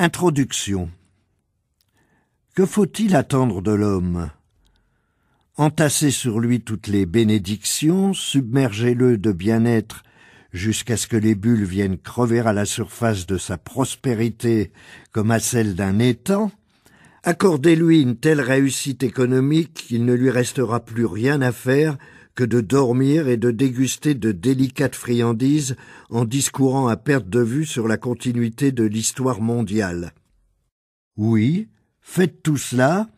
Introduction. Que faut-il attendre de l'homme? Entasser sur lui toutes les bénédictions, submergez-le de bien-être jusqu'à ce que les bulles viennent crever à la surface de sa prospérité comme à celle d'un étang, accordez-lui une telle réussite économique qu'il ne lui restera plus rien à faire que de dormir et de déguster de délicates friandises en discourant à perte de vue sur la continuité de l'histoire mondiale. Oui, faites tout cela,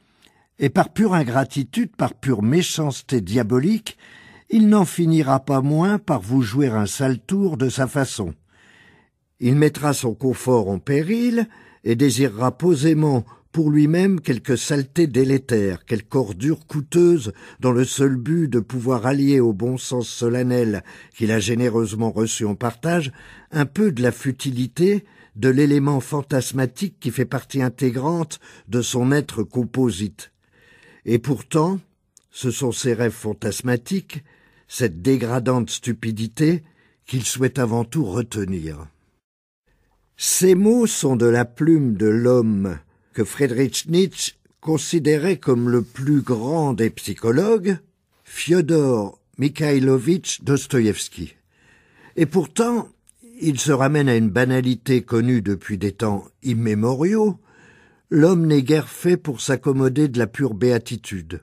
et par pure ingratitude, par pure méchanceté diabolique, il n'en finira pas moins par vous jouer un sale tour de sa façon. Il mettra son confort en péril et désirera posément pour lui-même quelque saleté délétère, quelque ordure coûteuse dans le seul but de pouvoir allier au bon sens solennel qu'il a généreusement reçu en partage un peu de la futilité, de l'élément fantasmatique qui fait partie intégrante de son être composite. Et pourtant, ce sont ces rêves fantasmatiques, cette dégradante stupidité, qu'il souhaite avant tout retenir. Ces mots sont de la plume de l'homme que Friedrich Nietzsche considérait comme le plus grand des psychologues, Fyodor Mikhailovitch Dostoïevski. Et pourtant, il se ramène à une banalité connue depuis des temps immémoriaux. L'homme n'est guère fait pour s'accommoder de la pure béatitude.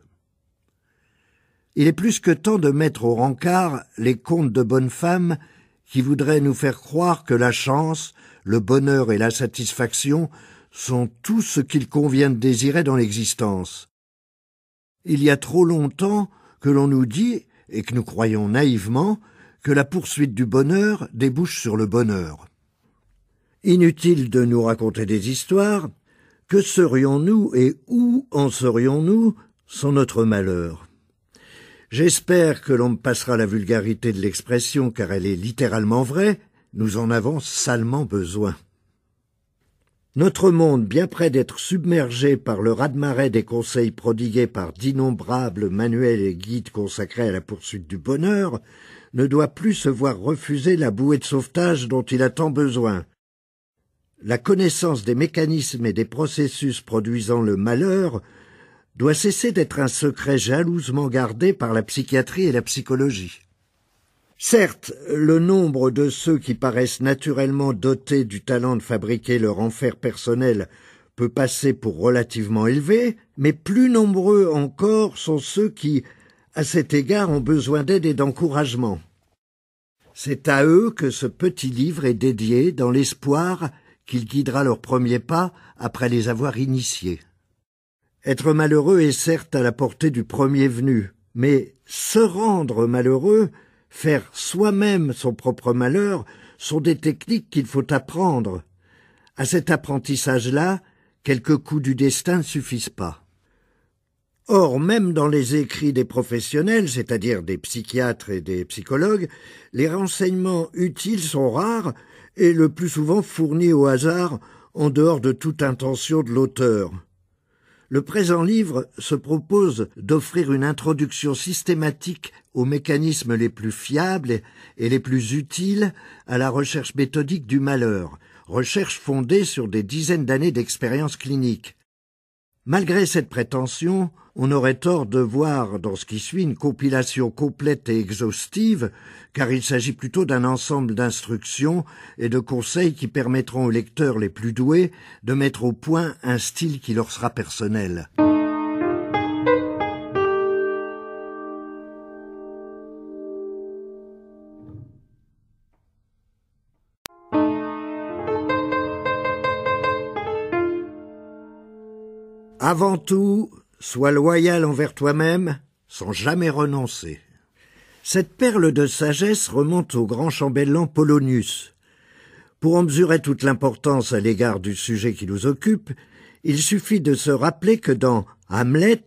Il est plus que temps de mettre au rencard les contes de bonnes femmes qui voudraient nous faire croire que la chance, le bonheur et la satisfaction sont tout ce qu'il convient de désirer dans l'existence. Il y a trop longtemps que l'on nous dit, et que nous croyons naïvement, que la poursuite du bonheur débouche sur le bonheur. Inutile de nous raconter des histoires. Que serions-nous et où en serions-nous sans notre malheur? J'espère que l'on me passera la vulgarité de l'expression, car elle est littéralement vraie, nous en avons salement besoin. Notre monde, bien près d'être submergé par le raz-de-marée des conseils prodigués par d'innombrables manuels et guides consacrés à la poursuite du bonheur, ne doit plus se voir refuser la bouée de sauvetage dont il a tant besoin. La connaissance des mécanismes et des processus produisant le malheur doit cesser d'être un secret jalousement gardé par la psychiatrie et la psychologie. Certes, le nombre de ceux qui paraissent naturellement dotés du talent de fabriquer leur enfer personnel peut passer pour relativement élevé, mais plus nombreux encore sont ceux qui, à cet égard, ont besoin d'aide et d'encouragement. C'est à eux que ce petit livre est dédié dans l'espoir qu'il guidera leurs premiers pas après les avoir initiés. Être malheureux est certes à la portée du premier venu, mais se rendre malheureux, faire soi-même son propre malheur, sont des techniques qu'il faut apprendre. À cet apprentissage-là, quelques coups du destin ne suffisent pas. Or, même dans les écrits des professionnels, c'est-à-dire des psychiatres et des psychologues, les renseignements utiles sont rares et le plus souvent fournis au hasard en dehors de toute intention de l'auteur. Le présent livre se propose d'offrir une introduction systématique aux mécanismes les plus fiables et les plus utiles à la recherche méthodique du malheur, recherche fondée sur des dizaines d'années d'expérience clinique. Malgré cette prétention, on aurait tort de voir dans ce qui suit une compilation complète et exhaustive, car il s'agit plutôt d'un ensemble d'instructions et de conseils qui permettront aux lecteurs les plus doués de mettre au point un style qui leur sera personnel. Avant tout, sois loyal envers toi-même, sans jamais renoncer. Cette perle de sagesse remonte au grand chambellan Polonius. Pour en mesurer toute l'importance à l'égard du sujet qui nous occupe, il suffit de se rappeler que dans Hamlet,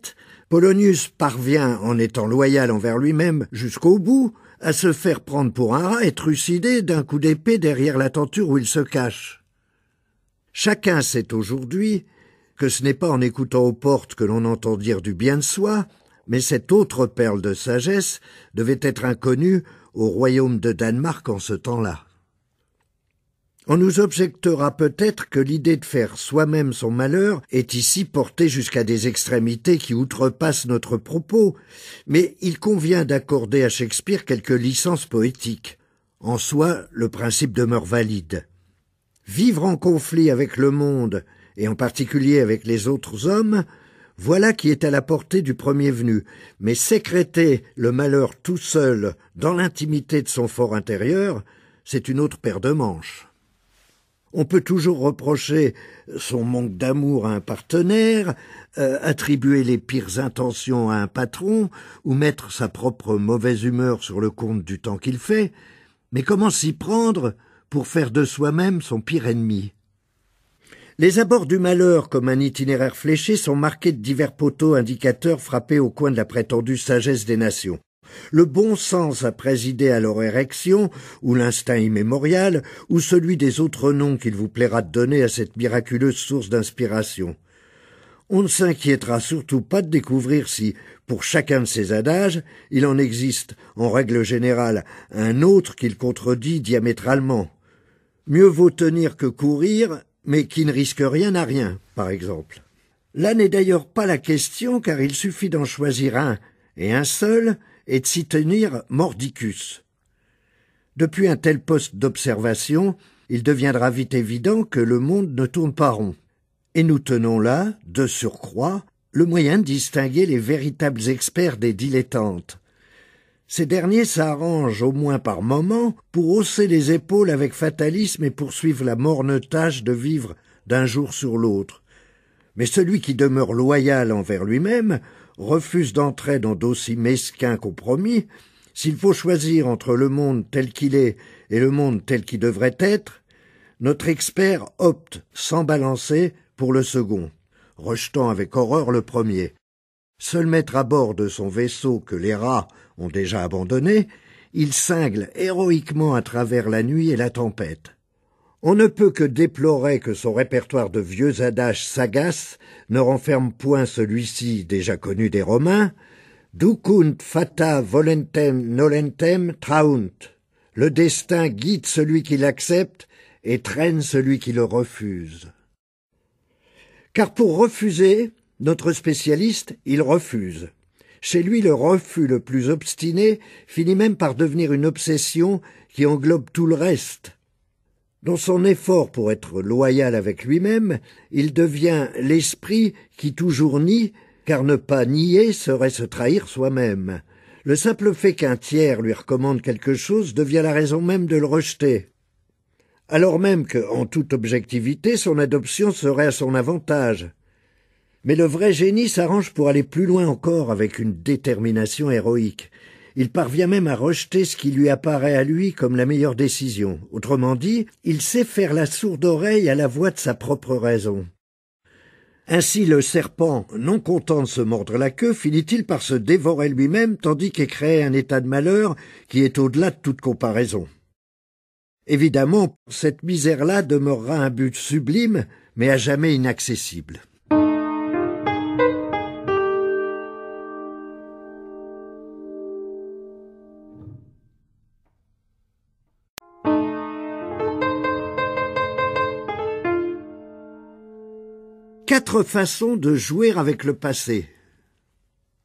Polonius parvient, en étant loyal envers lui-même jusqu'au bout, à se faire prendre pour un rat et trucider d'un coup d'épée derrière la tenture où il se cache. Chacun sait aujourd'hui que ce n'est pas en écoutant aux portes que l'on entend dire du bien de soi, mais cette autre perle de sagesse devait être inconnue au royaume de Danemark en ce temps-là. On nous objectera peut-être que l'idée de faire soi-même son malheur est ici portée jusqu'à des extrémités qui outrepassent notre propos, mais il convient d'accorder à Shakespeare quelques licences poétiques. En soi, le principe demeure valide. Vivre en conflit avec le monde, et en particulier avec les autres hommes, voilà qui est à la portée du premier venu, mais sécréter le malheur tout seul dans l'intimité de son fort intérieur, c'est une autre paire de manches. On peut toujours reprocher son manque d'amour à un partenaire, attribuer les pires intentions à un patron, ou mettre sa propre mauvaise humeur sur le compte du temps qu'il fait, mais comment s'y prendre pour faire de soi-même son pire ennemi? Les abords du malheur, comme un itinéraire fléché, sont marqués de divers poteaux indicateurs frappés au coin de la prétendue sagesse des nations. Le bon sens a présidé à leur érection, ou l'instinct immémorial, ou celui des autres noms qu'il vous plaira de donner à cette miraculeuse source d'inspiration. On ne s'inquiétera surtout pas de découvrir si, pour chacun de ces adages, il en existe, en règle générale, un autre qu'il contredit diamétralement. Mieux vaut tenir que courir, mais qui ne risque rien à rien, par exemple. Là n'est d'ailleurs pas la question, car il suffit d'en choisir un, et un seul, et de s'y tenir mordicus. Depuis un tel poste d'observation, il deviendra vite évident que le monde ne tourne pas rond. Et nous tenons là, de surcroît, le moyen de distinguer les véritables experts des dilettantes. Ces derniers s'arrangent, au moins par moments, pour hausser les épaules avec fatalisme et poursuivre la morne tâche de vivre d'un jour sur l'autre. Mais celui qui demeure loyal envers lui-même refuse d'entrer dans d'aussi mesquins compromis. S'il faut choisir entre le monde tel qu'il est et le monde tel qu'il devrait être, notre expert opte, sans balancer, pour le second, rejetant avec horreur le premier. Seul maître à bord de son vaisseau que les rats ont déjà abandonné, il cingle héroïquement à travers la nuit et la tempête. On ne peut que déplorer que son répertoire de vieux adages sagaces ne renferme point celui-ci déjà connu des Romains, « Ducunt fata volentem nolentem traunt ». Le destin guide celui qui l'accepte et traîne celui qui le refuse. Car pour refuser, notre spécialiste, il refuse. Chez lui, le refus le plus obstiné finit même par devenir une obsession qui englobe tout le reste. Dans son effort pour être loyal avec lui-même, il devient l'esprit qui toujours nie, car ne pas nier serait se trahir soi-même. Le simple fait qu'un tiers lui recommande quelque chose devient la raison même de le rejeter. Alors même que, en toute objectivité, son adoption serait à son avantage. Mais le vrai génie s'arrange pour aller plus loin encore avec une détermination héroïque. Il parvient même à rejeter ce qui lui apparaît à lui comme la meilleure décision. Autrement dit, il sait faire la sourde oreille à la voix de sa propre raison. Ainsi le serpent, non content de se mordre la queue, finit-il par se dévorer lui-même tandis qu'est créé un état de malheur qui est au-delà de toute comparaison. Évidemment, cette misère-là demeurera un but sublime, mais à jamais inaccessible. Quatre façons de jouer avec le passé.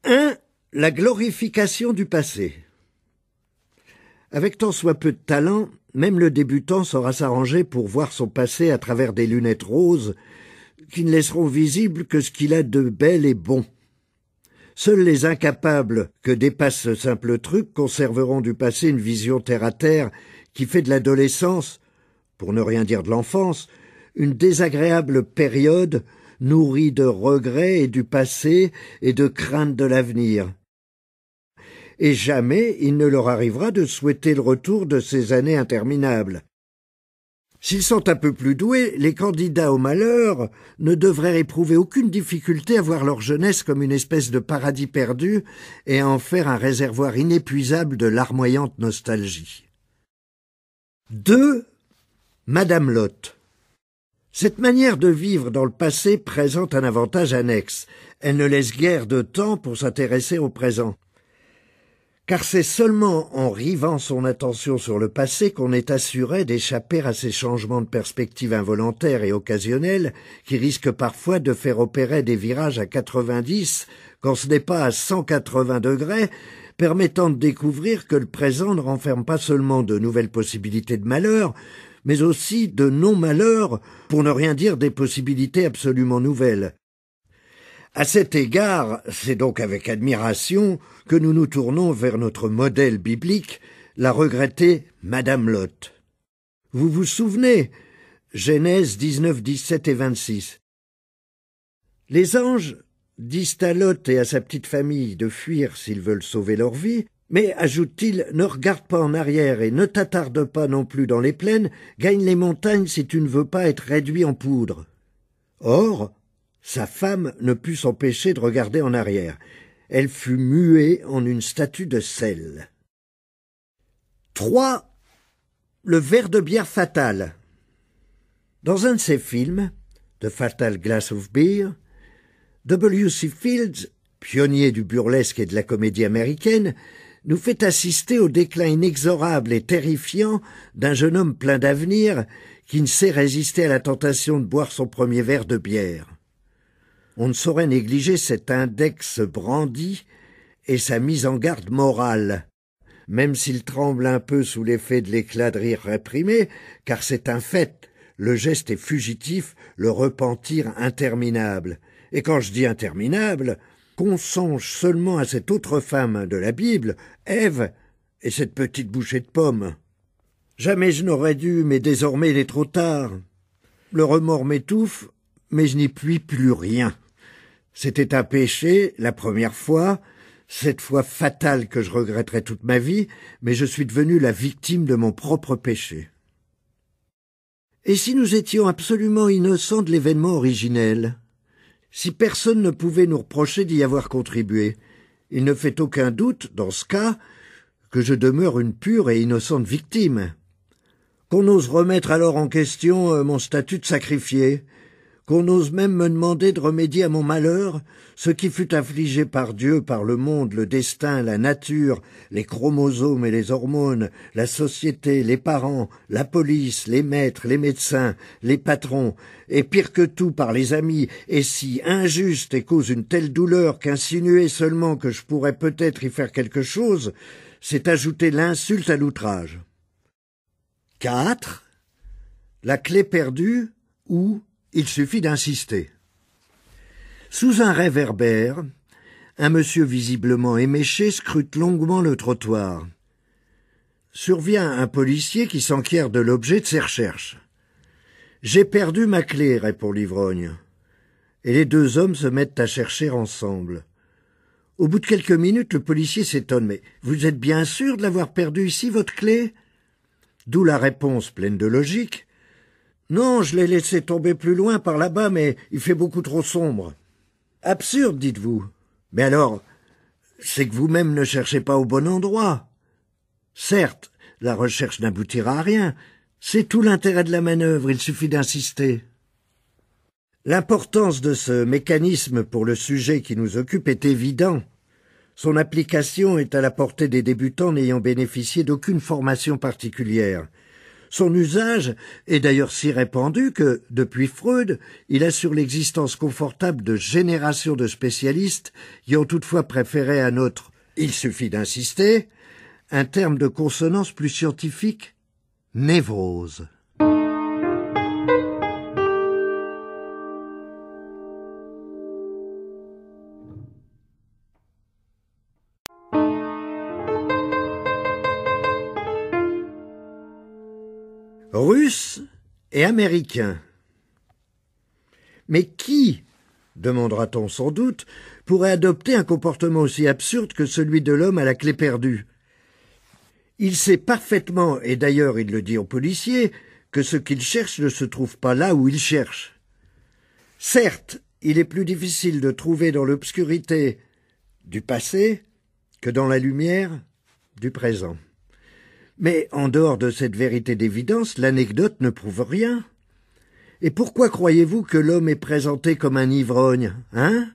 1. La glorification du passé. Avec tant soit peu de talent, même le débutant saura s'arranger pour voir son passé à travers des lunettes roses qui ne laisseront visible que ce qu'il a de bel et bon. Seuls les incapables que dépasse ce simple truc conserveront du passé une vision terre-à-terre qui fait de l'adolescence, pour ne rien dire de l'enfance, une désagréable période nourrie de regrets et du passé et de craintes de l'avenir. Et jamais il ne leur arrivera de souhaiter le retour de ces années interminables. S'ils sont un peu plus doués, les candidats au malheur ne devraient éprouver aucune difficulté à voir leur jeunesse comme une espèce de paradis perdu et à en faire un réservoir inépuisable de larmoyante nostalgie. 2. Madame Lotte. Cette manière de vivre dans le passé présente un avantage annexe. Elle ne laisse guère de temps pour s'intéresser au présent. car c'est seulement en rivant son attention sur le passé qu'on est assuré d'échapper à ces changements de perspective involontaires et occasionnels qui risquent parfois de faire opérer des virages à 90 quand ce n'est pas à 180 degrés, permettant de découvrir que le présent ne renferme pas seulement de nouvelles possibilités de malheur, mais aussi de non-malheur, pour ne rien dire des possibilités absolument nouvelles. À cet égard, c'est donc avec admiration que nous nous tournons vers notre modèle biblique, la regrettée Madame Lot. Vous vous souvenez, Genèse 19, 17 et 26. Les anges disent à Lot et à sa petite famille de fuir s'ils veulent sauver leur vie, mais, ajoute-t-il, ne regarde pas en arrière et ne t'attarde pas non plus dans les plaines, gagne les montagnes si tu ne veux pas être réduit en poudre. Or, sa femme ne put s'empêcher de regarder en arrière. Elle fut muée en une statue de sel. 3. Le verre de bière fatal. Dans un de ses films, The Fatal Glass of Beer, W.C. Fields, pionnier du burlesque et de la comédie américaine, nous fait assister au déclin inexorable et terrifiant d'un jeune homme plein d'avenir qui ne sait résister à la tentation de boire son premier verre de bière. On ne saurait négliger cet index brandi et sa mise en garde morale, même s'il tremble un peu sous l'effet de l'éclat de rire réprimé, car c'est un fait, le geste est fugitif, le repentir interminable. Et quand je dis interminable, qu'on songe seulement à cette autre femme de la Bible, Ève, et cette petite bouchée de pomme. Jamais je n'aurais dû, mais désormais il est trop tard. Le remords m'étouffe, mais je n'y puis plus rien. C'était un péché, la première fois, cette fois fatale que je regretterai toute ma vie, mais je suis devenu la victime de mon propre péché. Et si nous étions absolument innocents de l'événement originel ? Si personne ne pouvait nous reprocher d'y avoir contribué, il ne fait aucun doute, dans ce cas, que je demeure une pure et innocente victime. Qu'on ose remettre alors en question mon statut de sacrifié, qu'on ose même me demander de remédier à mon malheur, ce qui fut infligé par Dieu, par le monde, le destin, la nature, les chromosomes et les hormones, la société, les parents, la police, les maîtres, les médecins, les patrons, et pire que tout par les amis, est si injuste et cause une telle douleur qu'insinuer seulement que je pourrais peut-être y faire quelque chose, c'est ajouter l'insulte à l'outrage. 4. La clé perdue ou il suffit d'insister. Sous un réverbère, un monsieur visiblement éméché scrute longuement le trottoir. Survient un policier qui s'enquiert de l'objet de ses recherches. « J'ai perdu ma clé », répond l'ivrogne. Et les deux hommes se mettent à chercher ensemble. Au bout de quelques minutes, le policier s'étonne. « Mais vous êtes bien sûr de l'avoir perdue ici, votre clé ?» D'où la réponse pleine de logique. Non, je l'ai laissé tomber plus loin par là-bas, mais il fait beaucoup trop sombre. Absurde, dites-vous. Mais alors, c'est que vous-même ne cherchez pas au bon endroit. Certes, la recherche n'aboutira à rien. C'est tout l'intérêt de la manœuvre, il suffit d'insister. L'importance de ce mécanisme pour le sujet qui nous occupe est évidente. Son application est à la portée des débutants n'ayant bénéficié d'aucune formation particulière. Son usage est d'ailleurs si répandu que, depuis Freud, il assure l'existence confortable de générations de spécialistes qui ont toutefois préféré à notre « il suffit d'insister » un terme de consonance plus scientifique, névrose. Russes et Américains. Mais qui, demandera-t-on sans doute, pourrait adopter un comportement aussi absurde que celui de l'homme à la clé perdue? Il sait parfaitement, et d'ailleurs il le dit aux policiers, que ce qu'il cherche ne se trouve pas là où il cherche. Certes, il est plus difficile de trouver dans l'obscurité du passé que dans la lumière du présent. Mais en dehors de cette vérité d'évidence, l'anecdote ne prouve rien. Et pourquoi croyez-vous que l'homme est présenté comme un ivrogne, hein?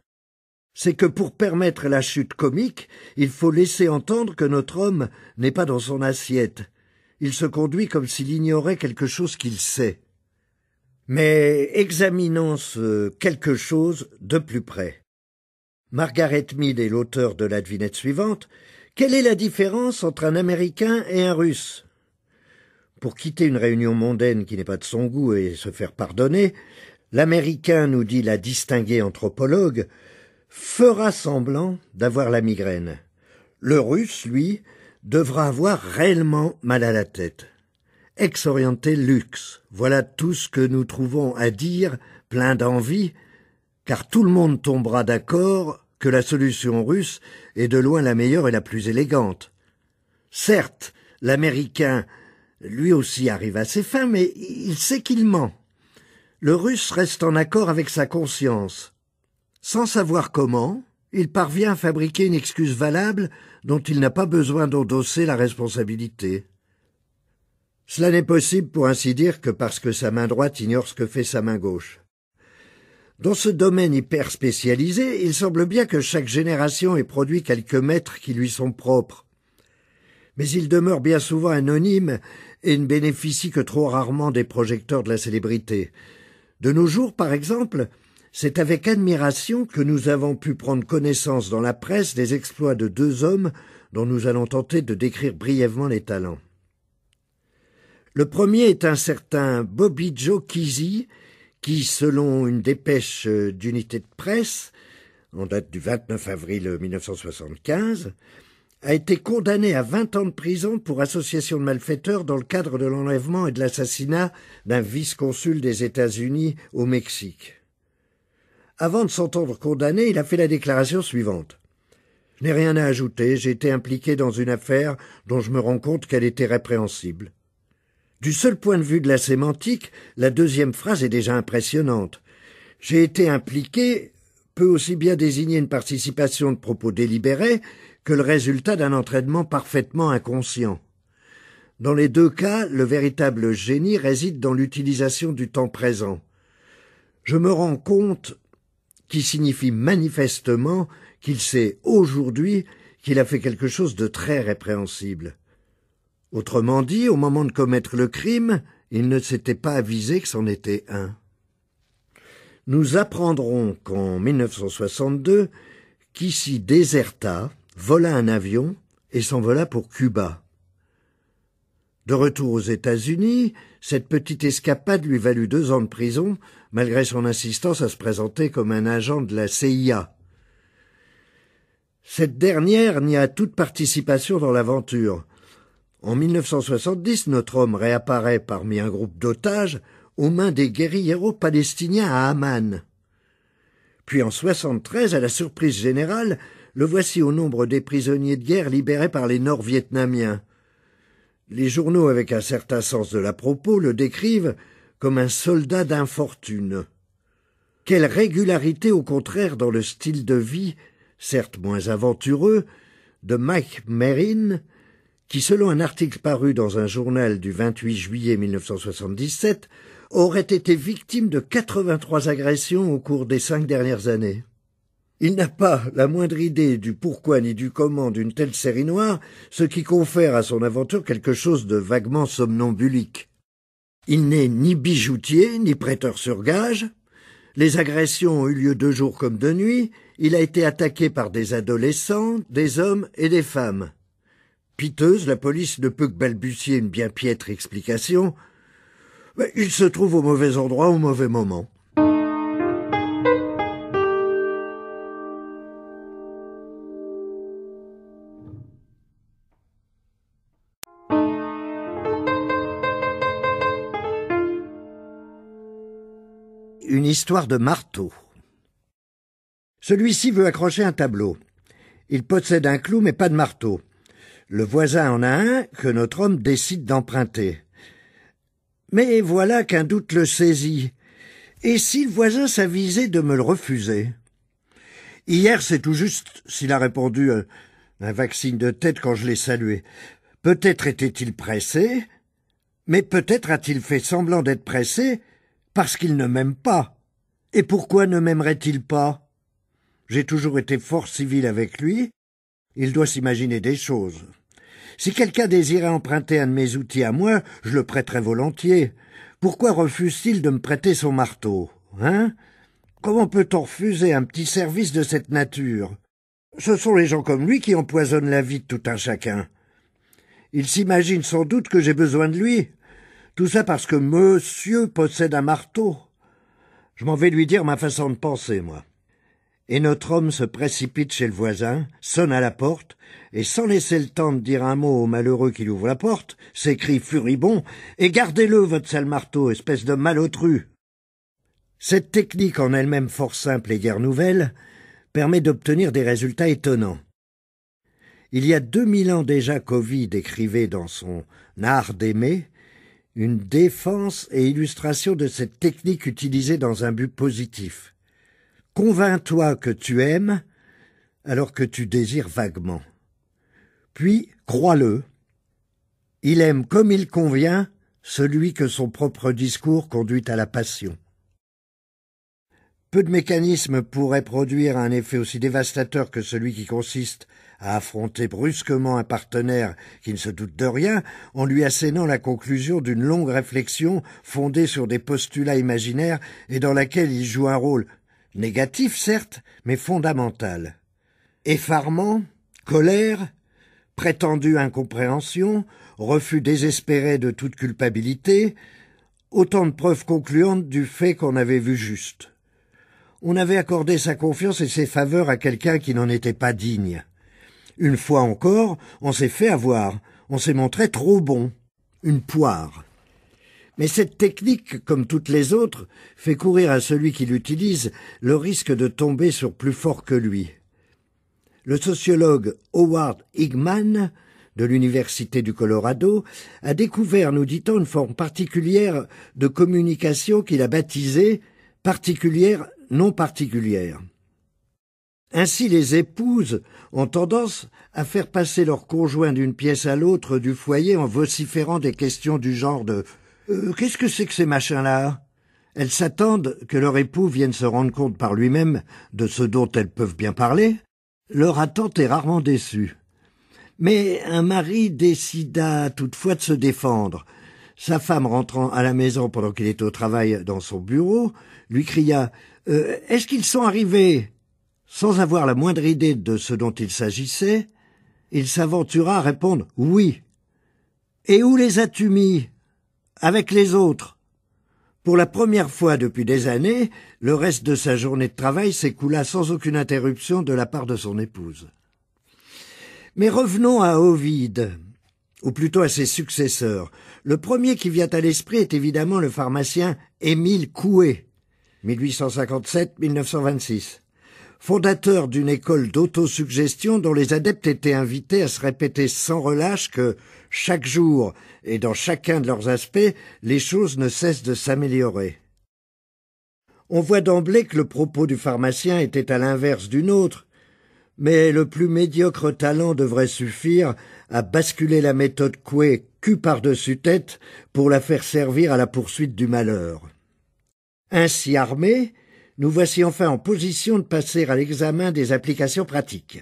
c'est que pour permettre la chute comique, il faut laisser entendre que notre homme n'est pas dans son assiette. Il se conduit comme s'il ignorait quelque chose qu'il sait. Mais examinons ce quelque chose de plus près. Margaret Mead est l'auteur de la devinette suivante. Quelle est la différence entre un Américain et un Russe? Pour quitter une réunion mondaine qui n'est pas de son goût et se faire pardonner, l'Américain, nous dit la distinguée anthropologue, fera semblant d'avoir la migraine. Le Russe, lui, devra avoir réellement mal à la tête. Ex oriente lux, voilà tout ce que nous trouvons à dire, plein d'envie, car tout le monde tombera d'accord que la solution russe est de loin la meilleure et la plus élégante. Certes, l'Américain, lui aussi arrive à ses fins, mais il sait qu'il ment. Le Russe reste en accord avec sa conscience. Sans savoir comment, il parvient à fabriquer une excuse valable dont il n'a pas besoin d'endosser la responsabilité. Cela n'est possible, pour ainsi dire, que parce que sa main droite ignore ce que fait sa main gauche. Dans ce domaine hyper spécialisé, il semble bien que chaque génération ait produit quelques maîtres qui lui sont propres. Mais il demeure bien souvent anonyme et ne bénéficie que trop rarement des projecteurs de la célébrité. De nos jours, par exemple, c'est avec admiration que nous avons pu prendre connaissance dans la presse des exploits de deux hommes dont nous allons tenter de décrire brièvement les talents. Le premier est un certain Bobby Joe Kesey, qui, selon une dépêche d'unité de presse, en date du 29 avril 1975, a été condamné à 20 ans de prison pour association de malfaiteurs dans le cadre de l'enlèvement et de l'assassinat d'un vice-consul des États-Unis au Mexique. Avant de s'entendre condamné, il a fait la déclaration suivante. « Je n'ai rien à ajouter, j'ai été impliqué dans une affaire dont je me rends compte qu'elle était répréhensible. » Du seul point de vue de la sémantique, la deuxième phrase est déjà impressionnante. « J'ai été impliqué » peut aussi bien désigner une participation de propos délibérés que le résultat d'un entraînement parfaitement inconscient. Dans les deux cas, le véritable génie réside dans l'utilisation du temps présent. Je me rends compte qui signifie manifestement qu'il sait aujourd'hui qu'il a fait quelque chose de très répréhensible. Autrement dit, au moment de commettre le crime, il ne s'était pas avisé que c'en était un. Nous apprendrons qu'en 1962, Kesey déserta, vola un avion et s'envola pour Cuba. De retour aux États-Unis, cette petite escapade lui valut 2 ans de prison, malgré son insistance à se présenter comme un agent de la CIA. Cette dernière nia toute participation dans l'aventure. En 1970, notre homme réapparaît parmi un groupe d'otages aux mains des guérilleros palestiniens à Amman. Puis en 1973, à la surprise générale, le voici au nombre des prisonniers de guerre libérés par les Nord-Vietnamiens. Les journaux, avec un certain sens de l'à-propos, le décrivent comme un soldat d'infortune. Quelle régularité, au contraire, dans le style de vie, certes moins aventureux, de Mike Merrin, qui, selon un article paru dans un journal du 28 juillet 1977, aurait été victime de 83 agressions au cours des 5 dernières années. Il n'a pas la moindre idée du pourquoi ni du comment d'une telle série noire, ce qui confère à son aventure quelque chose de vaguement somnambulique. Il n'est ni bijoutier, ni prêteur sur gage. Les agressions ont eu lieu de jour comme de nuit. Il a été attaqué par des adolescents, des hommes et des femmes. Piteuse, la police ne peut que balbutier une bien piètre explication. Mais il se trouve au mauvais endroit au mauvais moment. Une histoire de marteau. Celui-ci veut accrocher un tableau. Il possède un clou mais pas de marteau. Le voisin en a un que notre homme décide d'emprunter. Mais voilà qu'un doute le saisit. Et si le voisin s'avisait de me le refuser? Hier, c'est tout juste s'il a répondu un vaccin de tête quand je l'ai salué. Peut-être était-il pressé, mais peut-être a-t-il fait semblant d'être pressé parce qu'il ne m'aime pas. Et pourquoi ne m'aimerait-il pas? J'ai toujours été fort civil avec lui. Il doit s'imaginer des choses. Si quelqu'un désirait emprunter un de mes outils à moi, je le prêterais volontiers. Pourquoi refuse-t-il de me prêter son marteau, hein? Comment peut-on refuser un petit service de cette nature? Ce sont les gens comme lui qui empoisonnent la vie de tout un chacun. Il s'imagine sans doute que j'ai besoin de lui. Tout ça parce que monsieur possède un marteau. Je m'en vais lui dire ma façon de penser, moi. Et notre homme se précipite chez le voisin, sonne à la porte, et sans laisser le temps de dire un mot au malheureux qui ouvre la porte, s'écrie furibond « Et gardez-le, votre sale marteau, espèce de malotru !» Cette technique, en elle-même fort simple et guère nouvelle, permet d'obtenir des résultats étonnants. Il y a 2000 ans déjà qu'Ovide écrivait dans son « Art d'aimer » une défense et illustration de cette technique utilisée dans un but positif. Convains-toi que tu aimes alors que tu désires vaguement. Puis, crois-le, il aime comme il convient celui que son propre discours conduit à la passion. Peu de mécanismes pourraient produire un effet aussi dévastateur que celui qui consiste à affronter brusquement un partenaire qui ne se doute de rien en lui assénant la conclusion d'une longue réflexion fondée sur des postulats imaginaires et dans laquelle il joue un rôle négatif, certes, mais fondamental. Effarement, colère, prétendue incompréhension, refus désespéré de toute culpabilité, autant de preuves concluantes du fait qu'on avait vu juste. On avait accordé sa confiance et ses faveurs à quelqu'un qui n'en était pas digne. Une fois encore, on s'est fait avoir, on s'est montré trop bon, une poire. Mais cette technique, comme toutes les autres, fait courir à celui qui l'utilise le risque de tomber sur plus fort que lui. Le sociologue Howard Higman, de l'Université du Colorado, a découvert, nous dit-on, une forme particulière de communication qu'il a baptisée « particulière non particulière ». Ainsi, les épouses ont tendance à faire passer leur conjoint d'une pièce à l'autre du foyer en vociférant des questions du genre de « Qu'est-ce que c'est que ces machins-là » Elles s'attendent que leur époux vienne se rendre compte par lui-même de ce dont elles peuvent bien parler. Leur attente est rarement déçue. Mais un mari décida toutefois de se défendre. Sa femme, rentrant à la maison pendant qu'il était au travail dans son bureau, lui cria « Est-ce qu'ils sont arrivés ?» Sans avoir la moindre idée de ce dont il s'agissait, il s'aventura à répondre « Oui ». « Et où les as-tu mis ?»« Avec les autres. » Pour la première fois depuis des années, le reste de sa journée de travail s'écoula sans aucune interruption de la part de son épouse. Mais revenons à Ovide, ou plutôt à ses successeurs. Le premier qui vient à l'esprit est évidemment le pharmacien Émile Coué, 1857-1926. Fondateur d'une école d'autosuggestion dont les adeptes étaient invités à se répéter sans relâche que, chaque jour et dans chacun de leurs aspects, les choses ne cessent de s'améliorer. On voit d'emblée que le propos du pharmacien était à l'inverse du nôtre, mais le plus médiocre talent devrait suffire à basculer la méthode Coué cul par-dessus tête pour la faire servir à la poursuite du malheur. Ainsi armés, nous voici enfin en position de passer à l'examen des applications pratiques.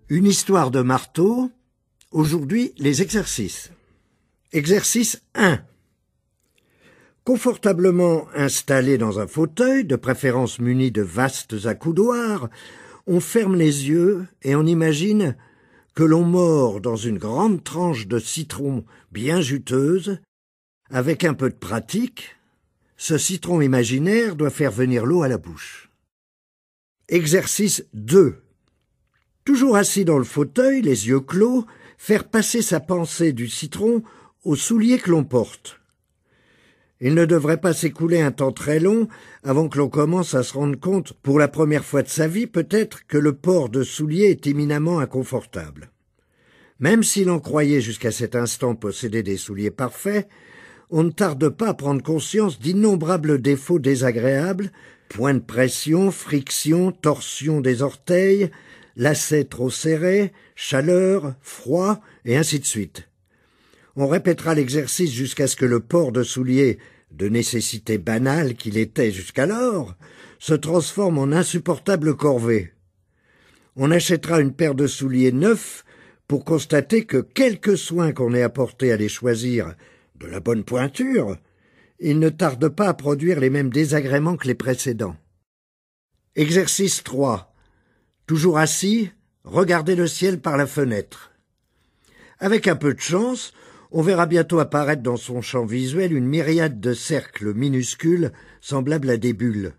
Une histoire de marteau. Aujourd'hui, les exercices. Exercice 1. Confortablement installé dans un fauteuil, de préférence muni de vastes accoudoirs, on ferme les yeux et on imagine que l'on mord dans une grande tranche de citron bien juteuse. Avec un peu de pratique, ce citron imaginaire doit faire venir l'eau à la bouche. Exercice 2. Toujours assis dans le fauteuil, les yeux clos, faire passer sa pensée du citron aux souliers que l'on porte. Il ne devrait pas s'écouler un temps très long avant que l'on commence à se rendre compte, pour la première fois de sa vie peut-être, que le port de souliers est éminemment inconfortable. Même si l'on croyait jusqu'à cet instant posséder des souliers parfaits, on ne tarde pas à prendre conscience d'innombrables défauts désagréables, points de pression, friction, torsion des orteils, lacets trop serrés, chaleur, froid, et ainsi de suite. On répétera l'exercice jusqu'à ce que le port de souliers, de nécessité banale qu'il était jusqu'alors, se transforme en insupportable corvée. On achètera une paire de souliers neufs pour constater que, quelque soin qu'on ait apporté à les choisir de la bonne pointure, ils ne tardent pas à produire les mêmes désagréments que les précédents. Exercice 3. Toujours assis, regardez le ciel par la fenêtre. Avec un peu de chance, on verra bientôt apparaître dans son champ visuel une myriade de cercles minuscules semblables à des bulles.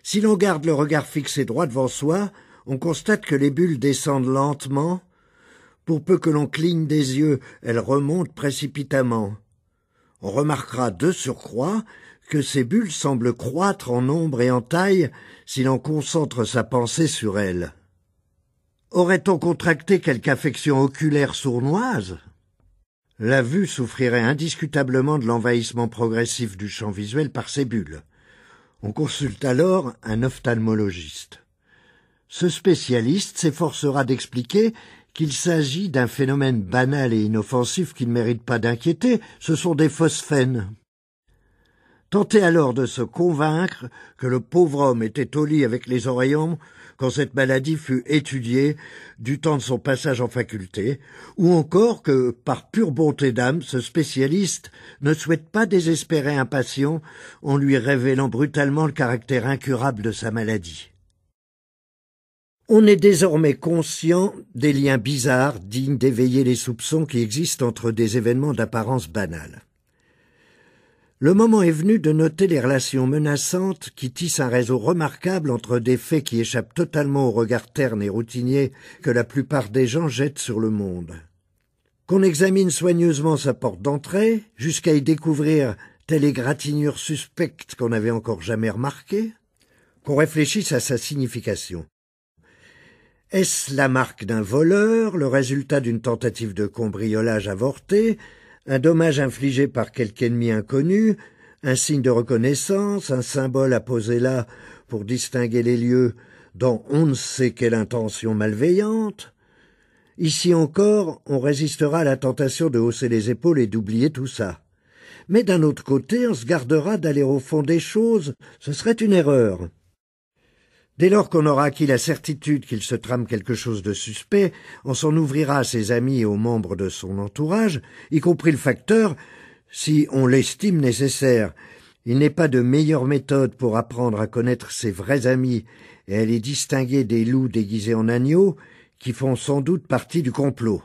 Si l'on garde le regard fixé droit devant soi, on constate que les bulles descendent lentement. Pour peu que l'on cligne des yeux, elles remontent précipitamment. On remarquera de surcroît que ces bulles semblent croître en nombre et en taille si l'on concentre sa pensée sur elles. Aurait-on contracté quelque affection oculaire sournoise? La vue souffrirait indiscutablement de l'envahissement progressif du champ visuel par ces bulles. On consulte alors un ophtalmologiste. Ce spécialiste s'efforcera d'expliquer qu'il s'agit d'un phénomène banal et inoffensif qui ne mérite pas d'inquiéter, ce sont des phosphènes. Tentez alors de se convaincre que le pauvre homme était au lit avec les oreillons quand cette maladie fut étudiée du temps de son passage en faculté, ou encore que, par pure bonté d'âme, ce spécialiste ne souhaite pas désespérer un patient en lui révélant brutalement le caractère incurable de sa maladie. On est désormais conscient des liens bizarres dignes d'éveiller les soupçons qui existent entre des événements d'apparence banale. Le moment est venu de noter les relations menaçantes qui tissent un réseau remarquable entre des faits qui échappent totalement au regard terne et routinier que la plupart des gens jettent sur le monde. Qu'on examine soigneusement sa porte d'entrée, jusqu'à y découvrir telle égratignure suspecte qu'on n'avait encore jamais remarquée, qu'on réfléchisse à sa signification. Est-ce la marque d'un voleur, le résultat d'une tentative de cambriolage avortée, un dommage infligé par quelque ennemi inconnu, un signe de reconnaissance, un symbole apposé là pour distinguer les lieux dans on ne sait quelle intention malveillante? Ici encore, on résistera à la tentation de hausser les épaules et d'oublier tout ça. Mais d'un autre côté, on se gardera d'aller au fond des choses, ce serait une erreur. Dès lors qu'on aura acquis la certitude qu'il se trame quelque chose de suspect, on s'en ouvrira à ses amis et aux membres de son entourage, y compris le facteur, si on l'estime nécessaire. Il n'est pas de meilleure méthode pour apprendre à connaître ses vrais amis et à les distinguer des loups déguisés en agneaux, qui font sans doute partie du complot.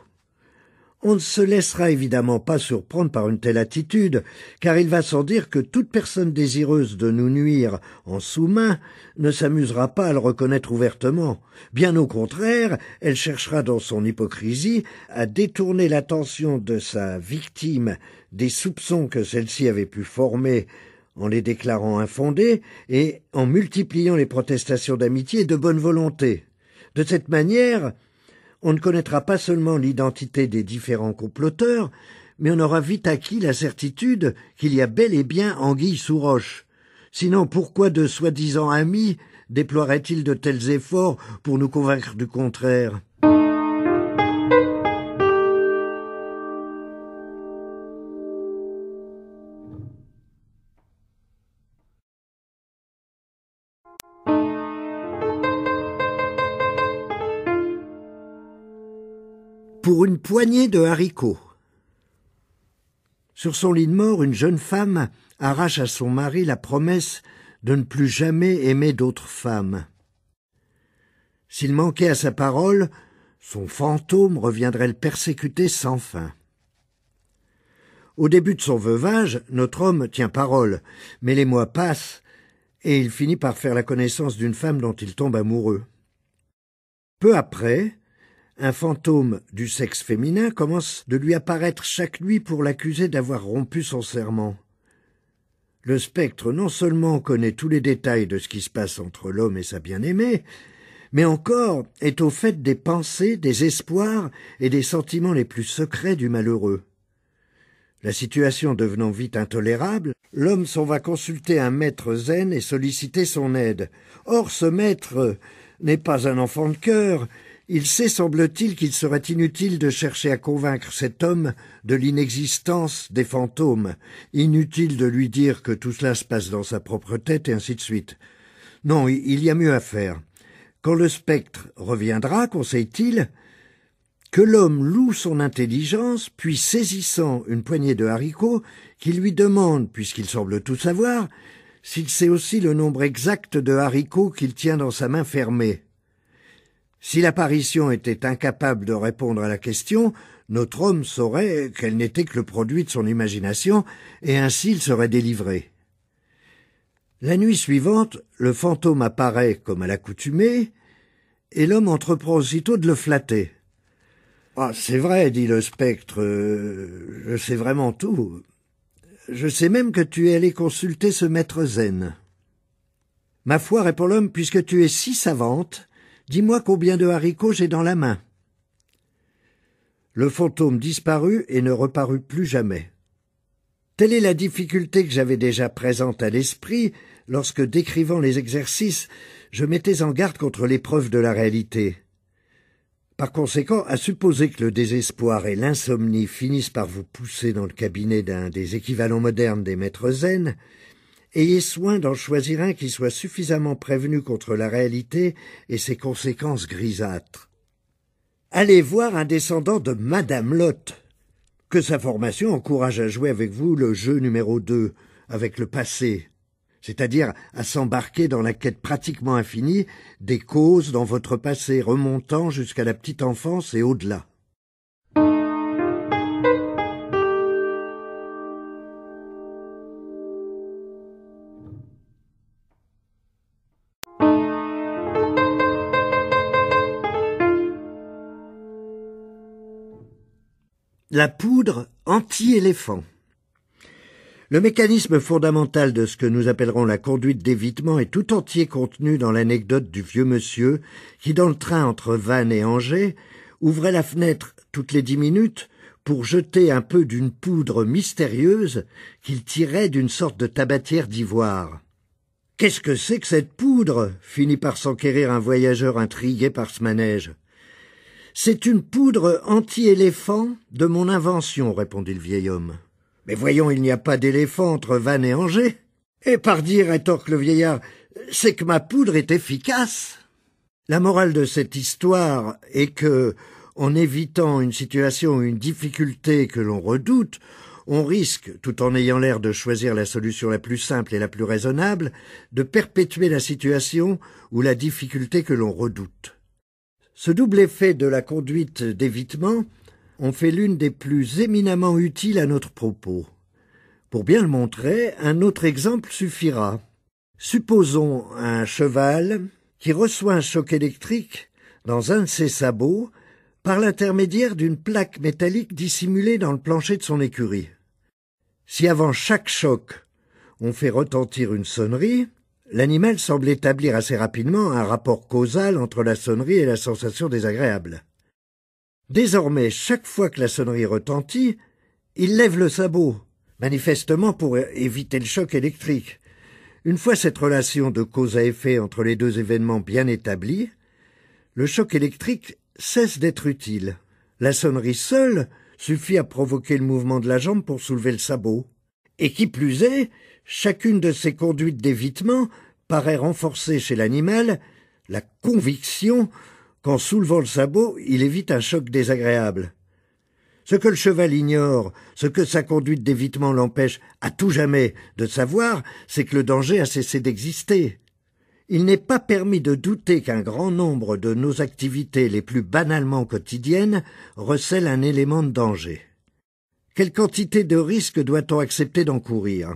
On ne se laissera évidemment pas surprendre par une telle attitude, car il va sans dire que toute personne désireuse de nous nuire en sous-main ne s'amusera pas à le reconnaître ouvertement. Bien au contraire, elle cherchera dans son hypocrisie à détourner l'attention de sa victime des soupçons que celle-ci avait pu former en les déclarant infondés et en multipliant les protestations d'amitié et de bonne volonté. De cette manière, on ne connaîtra pas seulement l'identité des différents comploteurs, mais on aura vite acquis la certitude qu'il y a bel et bien anguille sous roche. Sinon, pourquoi de soi-disant amis déploieraient-ils de tels efforts pour nous convaincre du contraire ? Pour une poignée de haricots. Sur son lit de mort, une jeune femme arrache à son mari la promesse de ne plus jamais aimer d'autres femmes. S'il manquait à sa parole, son fantôme reviendrait le persécuter sans fin. Au début de son veuvage, notre homme tient parole, mais les mois passent et il finit par faire la connaissance d'une femme dont il tombe amoureux. Peu après, un fantôme du sexe féminin commence de lui apparaître chaque nuit pour l'accuser d'avoir rompu son serment. Le spectre non seulement connaît tous les détails de ce qui se passe entre l'homme et sa bien-aimée, mais encore est au fait des pensées, des espoirs et des sentiments les plus secrets du malheureux. La situation devenant vite intolérable, l'homme s'en va consulter un maître zen et solliciter son aide. Or, ce maître n'est pas un enfant de cœur. Il sait, semble-t-il, qu'il serait inutile de chercher à convaincre cet homme de l'inexistence des fantômes. Inutile de lui dire que tout cela se passe dans sa propre tête, et ainsi de suite. Non, il y a mieux à faire. Quand le spectre reviendra, conseille-t-il, que l'homme loue son intelligence, puis saisissant une poignée de haricots, qu'il lui demande, puisqu'il semble tout savoir, s'il sait aussi le nombre exact de haricots qu'il tient dans sa main fermée. Si l'apparition était incapable de répondre à la question, notre homme saurait qu'elle n'était que le produit de son imagination, et ainsi il serait délivré. La nuit suivante, le fantôme apparaît comme à l'accoutumée, et l'homme entreprend aussitôt de le flatter. « Ah, c'est vrai, dit le spectre, je sais vraiment tout. Je sais même que tu es allé consulter ce maître zen. »« Ma foi, répond l'homme, puisque tu es si savante, dis-moi combien de haricots j'ai dans la main. » Le fantôme disparut et ne reparut plus jamais. Telle est la difficulté que j'avais déjà présente à l'esprit lorsque, décrivant les exercices, je mettais en garde contre l'épreuve de la réalité. Par conséquent, à supposer que le désespoir et l'insomnie finissent par vous pousser dans le cabinet d'un des équivalents modernes des maîtres zen, ayez soin d'en choisir un qui soit suffisamment prévenu contre la réalité et ses conséquences grisâtres. Allez voir un descendant de Madame Lotte. Que sa formation encourage à jouer avec vous le jeu numéro 2, avec le passé, c'est-à-dire à s'embarquer dans la quête pratiquement infinie des causes dans votre passé remontant jusqu'à la petite enfance et au-delà. La poudre anti-éléphant. Le mécanisme fondamental de ce que nous appellerons la conduite d'évitement est tout entier contenu dans l'anecdote du vieux monsieur qui, dans le train entre Vannes et Angers, ouvrait la fenêtre toutes les 10 minutes pour jeter un peu d'une poudre mystérieuse qu'il tirait d'une sorte de tabatière d'ivoire. « Qu'est-ce que c'est que cette poudre ?» finit par s'enquérir un voyageur intrigué par ce manège. « C'est une poudre anti-éléphant de mon invention, » répondit le vieil homme. « Mais voyons, il n'y a pas d'éléphant entre Vannes et Angers. »« Et pardi, rétorque le vieillard, c'est que ma poudre est efficace. » La morale de cette histoire est que, en évitant une situation ou une difficulté que l'on redoute, on risque, tout en ayant l'air de choisir la solution la plus simple et la plus raisonnable, de perpétuer la situation ou la difficulté que l'on redoute. Ce double effet de la conduite d'évitement en fait l'une des plus éminemment utiles à notre propos. Pour bien le montrer, un autre exemple suffira. Supposons un cheval qui reçoit un choc électrique dans un de ses sabots par l'intermédiaire d'une plaque métallique dissimulée dans le plancher de son écurie. Si avant chaque choc, on fait retentir une sonnerie, l'animal semble établir assez rapidement un rapport causal entre la sonnerie et la sensation désagréable. Désormais, chaque fois que la sonnerie retentit, il lève le sabot, manifestement pour éviter le choc électrique. Une fois cette relation de cause à effet entre les deux événements bien établie, le choc électrique cesse d'être utile. La sonnerie seule suffit à provoquer le mouvement de la jambe pour soulever le sabot. Et qui plus est, chacune de ces conduites d'évitement paraît renforcer chez l'animal la conviction qu'en soulevant le sabot, il évite un choc désagréable. Ce que le cheval ignore, ce que sa conduite d'évitement l'empêche à tout jamais de savoir, c'est que le danger a cessé d'exister. Il n'est pas permis de douter qu'un grand nombre de nos activités les plus banalement quotidiennes recèlent un élément de danger. Quelle quantité de risque doit-on accepter d'encourir ?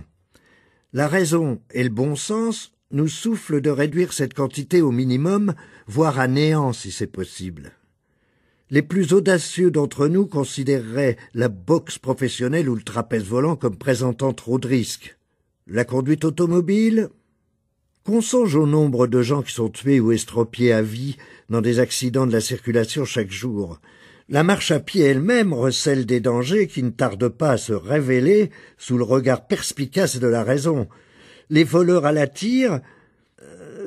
La raison et le bon sens nous soufflent de réduire cette quantité au minimum, voire à néant si c'est possible. Les plus audacieux d'entre nous considéreraient la boxe professionnelle ou le trapèze volant comme présentant trop de risques. La conduite automobile ? Qu'on songe au nombre de gens qui sont tués ou estropiés à vie dans des accidents de la circulation chaque jour. La marche à pied elle-même recèle des dangers qui ne tardent pas à se révéler sous le regard perspicace de la raison. Les voleurs à la tire,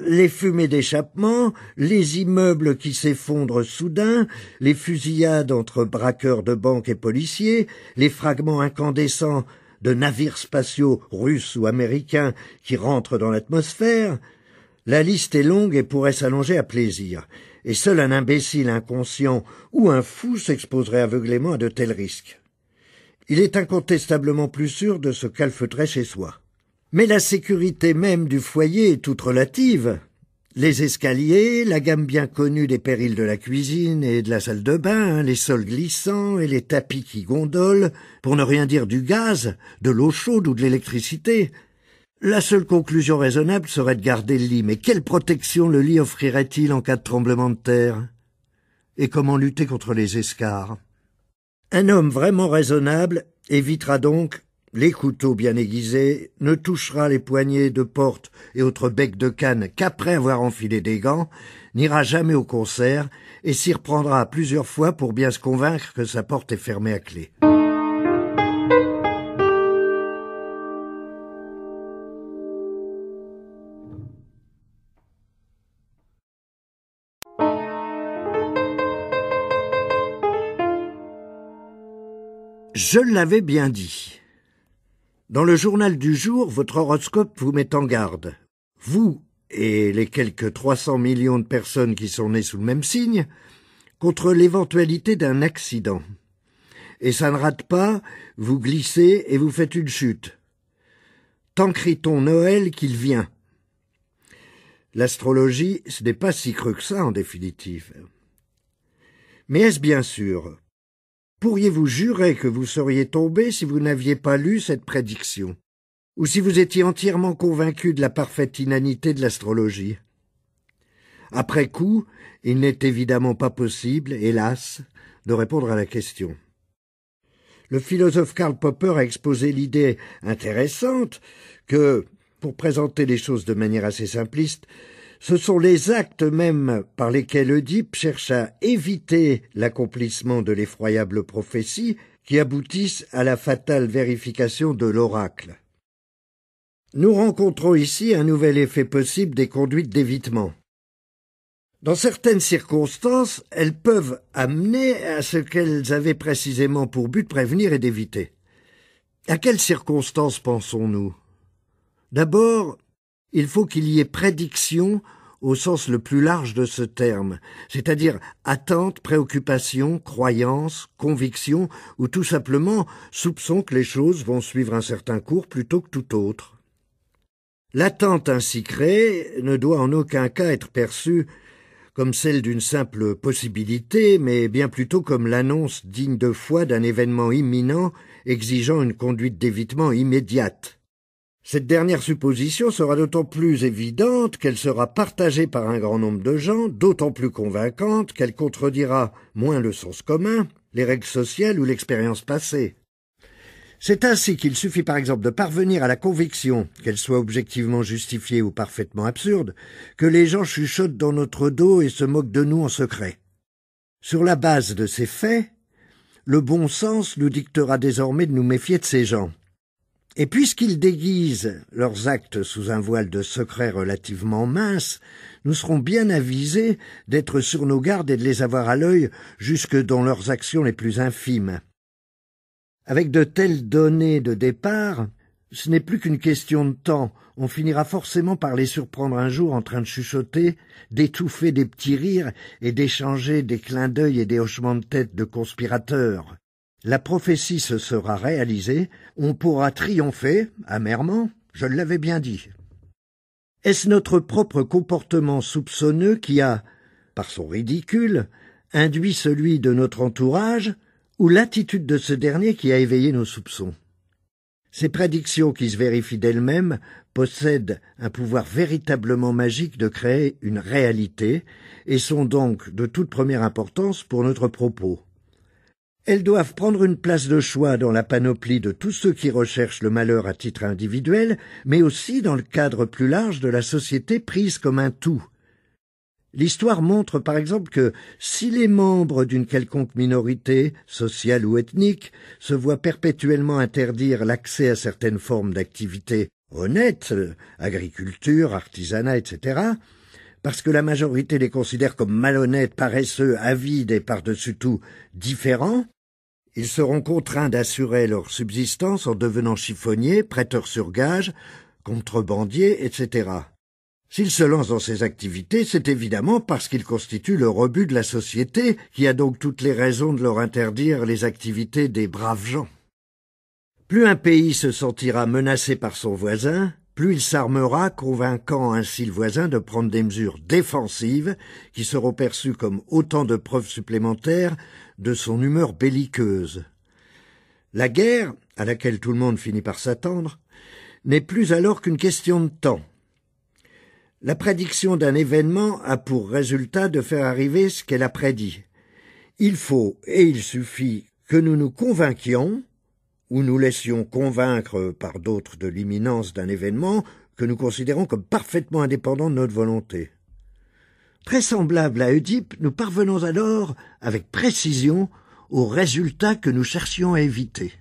les fumées d'échappement, les immeubles qui s'effondrent soudain, les fusillades entre braqueurs de banques et policiers, les fragments incandescents de navires spatiaux russes ou américains qui rentrent dans l'atmosphère. La liste est longue et pourrait s'allonger à plaisir, et seul un imbécile inconscient ou un fou s'exposerait aveuglément à de tels risques. Il est incontestablement plus sûr de se calfeutrer chez soi. Mais la sécurité même du foyer est toute relative. Les escaliers, la gamme bien connue des périls de la cuisine et de la salle de bain, les sols glissants et les tapis qui gondolent, pour ne rien dire du gaz, de l'eau chaude ou de l'électricité. La seule conclusion raisonnable serait de garder le lit. Mais quelle protection le lit offrirait-il en cas de tremblement de terre? Et comment lutter contre les escarres? Un homme vraiment raisonnable évitera donc les couteaux bien aiguisés, ne touchera les poignées de porte et autres becs de canne qu'après avoir enfilé des gants, n'ira jamais au concert et s'y reprendra plusieurs fois pour bien se convaincre que sa porte est fermée à clé. Je l'avais bien dit. Dans le journal du jour, votre horoscope vous met en garde. Vous et les quelques 300 millions de personnes qui sont nées sous le même signe, contre l'éventualité d'un accident. Et ça ne rate pas, vous glissez et vous faites une chute. Tant crie-t-on Noël qu'il vient. L'astrologie, ce n'est pas si creux que ça en définitive. Mais est-ce bien sûr? Pourriez-vous jurer que vous seriez tombé si vous n'aviez pas lu cette prédiction, ou si vous étiez entièrement convaincu de la parfaite inanité de l'astrologie? Après coup, il n'est évidemment pas possible, hélas, de répondre à la question. Le philosophe Karl Popper a exposé l'idée intéressante que, pour présenter les choses de manière assez simpliste, ce sont les actes mêmes par lesquels Oedipe cherche à éviter l'accomplissement de l'effroyable prophétie qui aboutissent à la fatale vérification de l'oracle. Nous rencontrons ici un nouvel effet possible des conduites d'évitement. Dans certaines circonstances, elles peuvent amener à ce qu'elles avaient précisément pour but de prévenir et d'éviter. À quelles circonstances pensons-nous? D'abord, il faut qu'il y ait prédiction au sens le plus large de ce terme, c'est-à-dire attente, préoccupation, croyance, conviction, ou tout simplement soupçon que les choses vont suivre un certain cours plutôt que tout autre. L'attente ainsi créée ne doit en aucun cas être perçue comme celle d'une simple possibilité, mais bien plutôt comme l'annonce digne de foi d'un événement imminent exigeant une conduite d'évitement immédiate. Cette dernière supposition sera d'autant plus évidente qu'elle sera partagée par un grand nombre de gens, d'autant plus convaincante qu'elle contredira moins le sens commun, les règles sociales ou l'expérience passée. C'est ainsi qu'il suffit par exemple de parvenir à la conviction, qu'elle soit objectivement justifiée ou parfaitement absurde, que les gens chuchotent dans notre dos et se moquent de nous en secret. Sur la base de ces faits, le bon sens nous dictera désormais de nous méfier de ces gens. Et puisqu'ils déguisent leurs actes sous un voile de secret relativement mince, nous serons bien avisés d'être sur nos gardes et de les avoir à l'œil jusque dans leurs actions les plus infimes. Avec de telles données de départ, ce n'est plus qu'une question de temps. On finira forcément par les surprendre un jour en train de chuchoter, d'étouffer des petits rires et d'échanger des clins d'œil et des hochements de tête de conspirateurs. La prophétie se sera réalisée, on pourra triompher, amèrement, je l'avais bien dit. Est-ce notre propre comportement soupçonneux qui a, par son ridicule, induit celui de notre entourage, ou l'attitude de ce dernier qui a éveillé nos soupçons? Ces prédictions qui se vérifient d'elles-mêmes possèdent un pouvoir véritablement magique de créer une réalité et sont donc de toute première importance pour notre propos. Elles doivent prendre une place de choix dans la panoplie de tous ceux qui recherchent le malheur à titre individuel, mais aussi dans le cadre plus large de la société prise comme un tout. L'histoire montre par exemple que si les membres d'une quelconque minorité, sociale ou ethnique, se voient perpétuellement interdire l'accès à certaines formes d'activités honnêtes, agriculture, artisanat, etc., parce que la majorité les considère comme malhonnêtes, paresseux, avides et par-dessus tout différents, ils seront contraints d'assurer leur subsistance en devenant chiffonniers, prêteurs sur gage, contrebandiers, etc. S'ils se lancent dans ces activités, c'est évidemment parce qu'ils constituent le rebut de la société, qui a donc toutes les raisons de leur interdire les activités des braves gens. Plus un pays se sentira menacé par son voisin, plus il s'armera, convainquant ainsi le voisin de prendre des mesures défensives qui seront perçues comme autant de preuves supplémentaires de son humeur belliqueuse. La guerre, à laquelle tout le monde finit par s'attendre, n'est plus alors qu'une question de temps. La prédiction d'un événement a pour résultat de faire arriver ce qu'elle a prédit. Il faut et il suffit que nous nous convainquions, ou nous laissions convaincre par d'autres de l'imminence d'un événement que nous considérons comme parfaitement indépendant de notre volonté. Très semblable à Oedipe, nous parvenons alors, avec précision, au résultat que nous cherchions à éviter.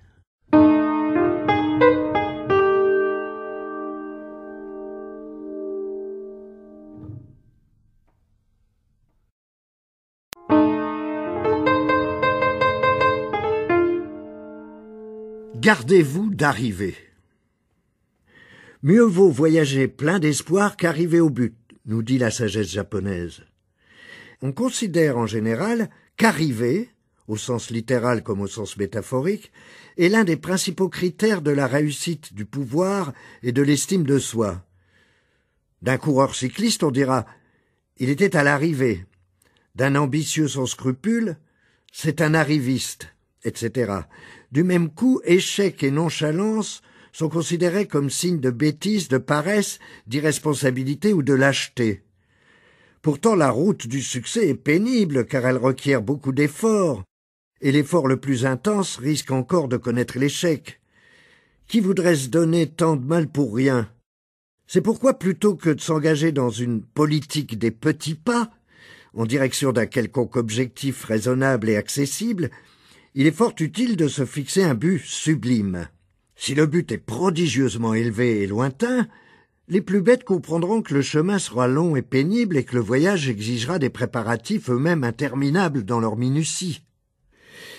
Gardez-vous d'arriver. Mieux vaut voyager plein d'espoir qu'arriver au but, nous dit la sagesse japonaise. On considère en général qu'arriver, au sens littéral comme au sens métaphorique, est l'un des principaux critères de la réussite du pouvoir et de l'estime de soi. D'un coureur cycliste, on dira « il était à l'arrivée », d'un ambitieux sans scrupules, « c'est un arriviste », etc. Du même coup, échec et nonchalance sont considérés comme signes de bêtise, de paresse, d'irresponsabilité ou de lâcheté. Pourtant, la route du succès est pénible car elle requiert beaucoup d'efforts, et l'effort le plus intense risque encore de connaître l'échec. Qui voudrait se donner tant de mal pour rien? C'est pourquoi, plutôt que de s'engager dans une politique des petits pas, en direction d'un quelconque objectif raisonnable et accessible, il est fort utile de se fixer un but sublime. Si le but est prodigieusement élevé et lointain, les plus bêtes comprendront que le chemin sera long et pénible et que le voyage exigera des préparatifs eux-mêmes interminables dans leur minutie.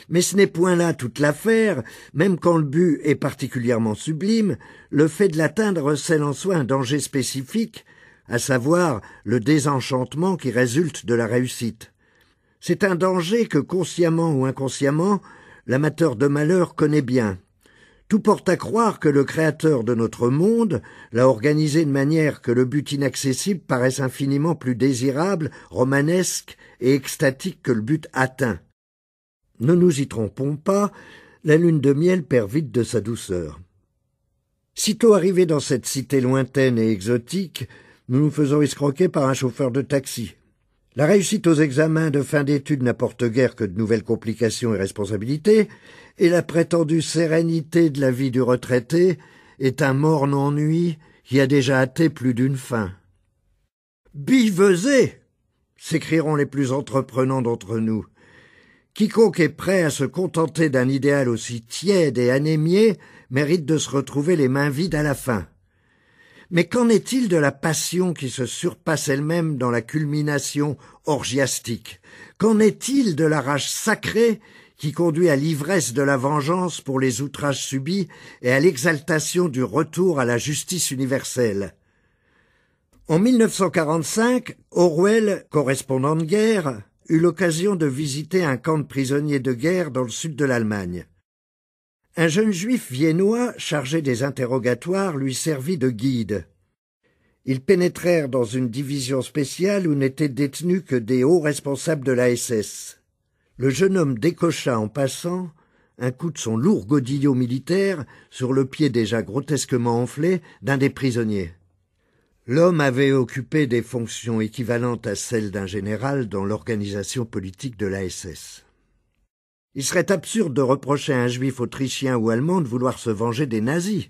Mais ce n'est point là toute l'affaire, même quand le but est particulièrement sublime, le fait de l'atteindre recèle en soi un danger spécifique, à savoir le désenchantement qui résulte de la réussite. C'est un danger que, consciemment ou inconsciemment, l'amateur de malheur connaît bien. Tout porte à croire que le créateur de notre monde l'a organisé de manière que le but inaccessible paraisse infiniment plus désirable, romanesque et extatique que le but atteint. Ne nous y trompons pas, la lune de miel perd vite de sa douceur. Sitôt arrivés dans cette cité lointaine et exotique, nous nous faisons escroquer par un chauffeur de taxi. La réussite aux examens de fin d'études n'apporte guère que de nouvelles complications et responsabilités, et la prétendue sérénité de la vie du retraité est un morne ennui qui a déjà hâté plus d'une fin. « Bivesez !» s'écrieront les plus entreprenants d'entre nous. Quiconque est prêt à se contenter d'un idéal aussi tiède et anémié mérite de se retrouver les mains vides à la fin. Mais qu'en est-il de la passion qui se surpasse elle-même dans la culmination orgiastique? Qu'en est-il de la rage sacrée qui conduit à l'ivresse de la vengeance pour les outrages subis et à l'exaltation du retour à la justice universelle? En 1945, Orwell, correspondant de guerre, eut l'occasion de visiter un camp de prisonniers de guerre dans le sud de l'Allemagne. Un jeune juif viennois chargé des interrogatoires lui servit de guide. Ils pénétrèrent dans une division spéciale où n'étaient détenus que des hauts responsables de la SS. Le jeune homme décocha en passant un coup de son lourd godillot militaire sur le pied déjà grotesquement enflé d'un des prisonniers. L'homme avait occupé des fonctions équivalentes à celles d'un général dans l'organisation politique de la SS. Il serait absurde de reprocher à un juif autrichien ou allemand de vouloir se venger des nazis.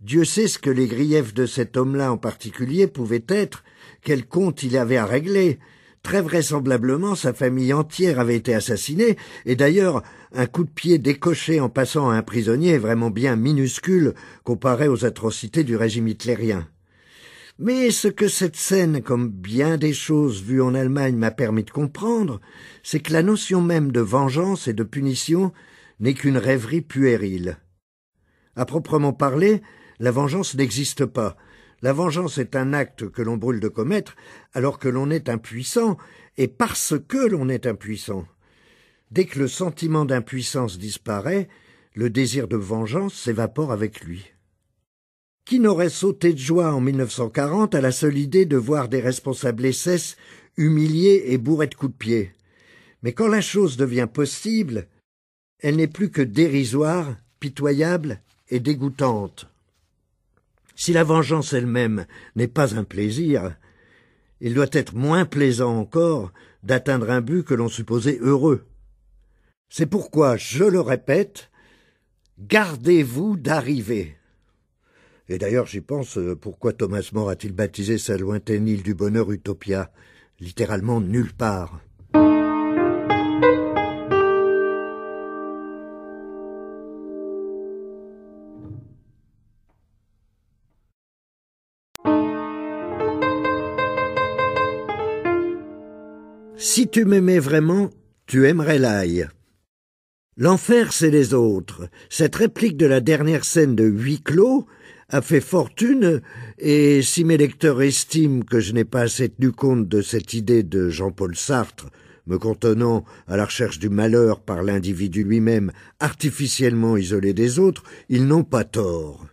Dieu sait ce que les griefs de cet homme-là en particulier pouvaient être, quel compte il avait à régler. Très vraisemblablement, sa famille entière avait été assassinée, et d'ailleurs, un coup de pied décoché en passant à un prisonnier est vraiment bien minuscule comparé aux atrocités du régime hitlérien. Mais ce que cette scène, comme bien des choses vues en Allemagne, m'a permis de comprendre, c'est que la notion même de vengeance et de punition n'est qu'une rêverie puérile. À proprement parler, la vengeance n'existe pas. La vengeance est un acte que l'on brûle de commettre alors que l'on est impuissant, et parce que l'on est impuissant. Dès que le sentiment d'impuissance disparaît, le désir de vengeance s'évapore avec lui. Qui n'aurait sauté de joie en 1940 à la seule idée de voir des responsables SS humiliés et bourrés de coups de pied? Mais quand la chose devient possible, elle n'est plus que dérisoire, pitoyable et dégoûtante. Si la vengeance elle-même n'est pas un plaisir, il doit être moins plaisant encore d'atteindre un but que l'on supposait heureux. C'est pourquoi, je le répète, gardez-vous d'arriver. Et d'ailleurs, j'y pense, pourquoi Thomas More a-t-il baptisé sa lointaine île du bonheur Utopia, littéralement nulle part. Si tu m'aimais vraiment, tu aimerais l'ail. L'enfer, c'est les autres. Cette réplique de la dernière scène de Huis clos a fait fortune, et si mes lecteurs estiment que je n'ai pas assez tenu compte de cette idée de Jean-Paul Sartre, me cantonnant à la recherche du malheur par l'individu lui-même, artificiellement isolé des autres, ils n'ont pas tort.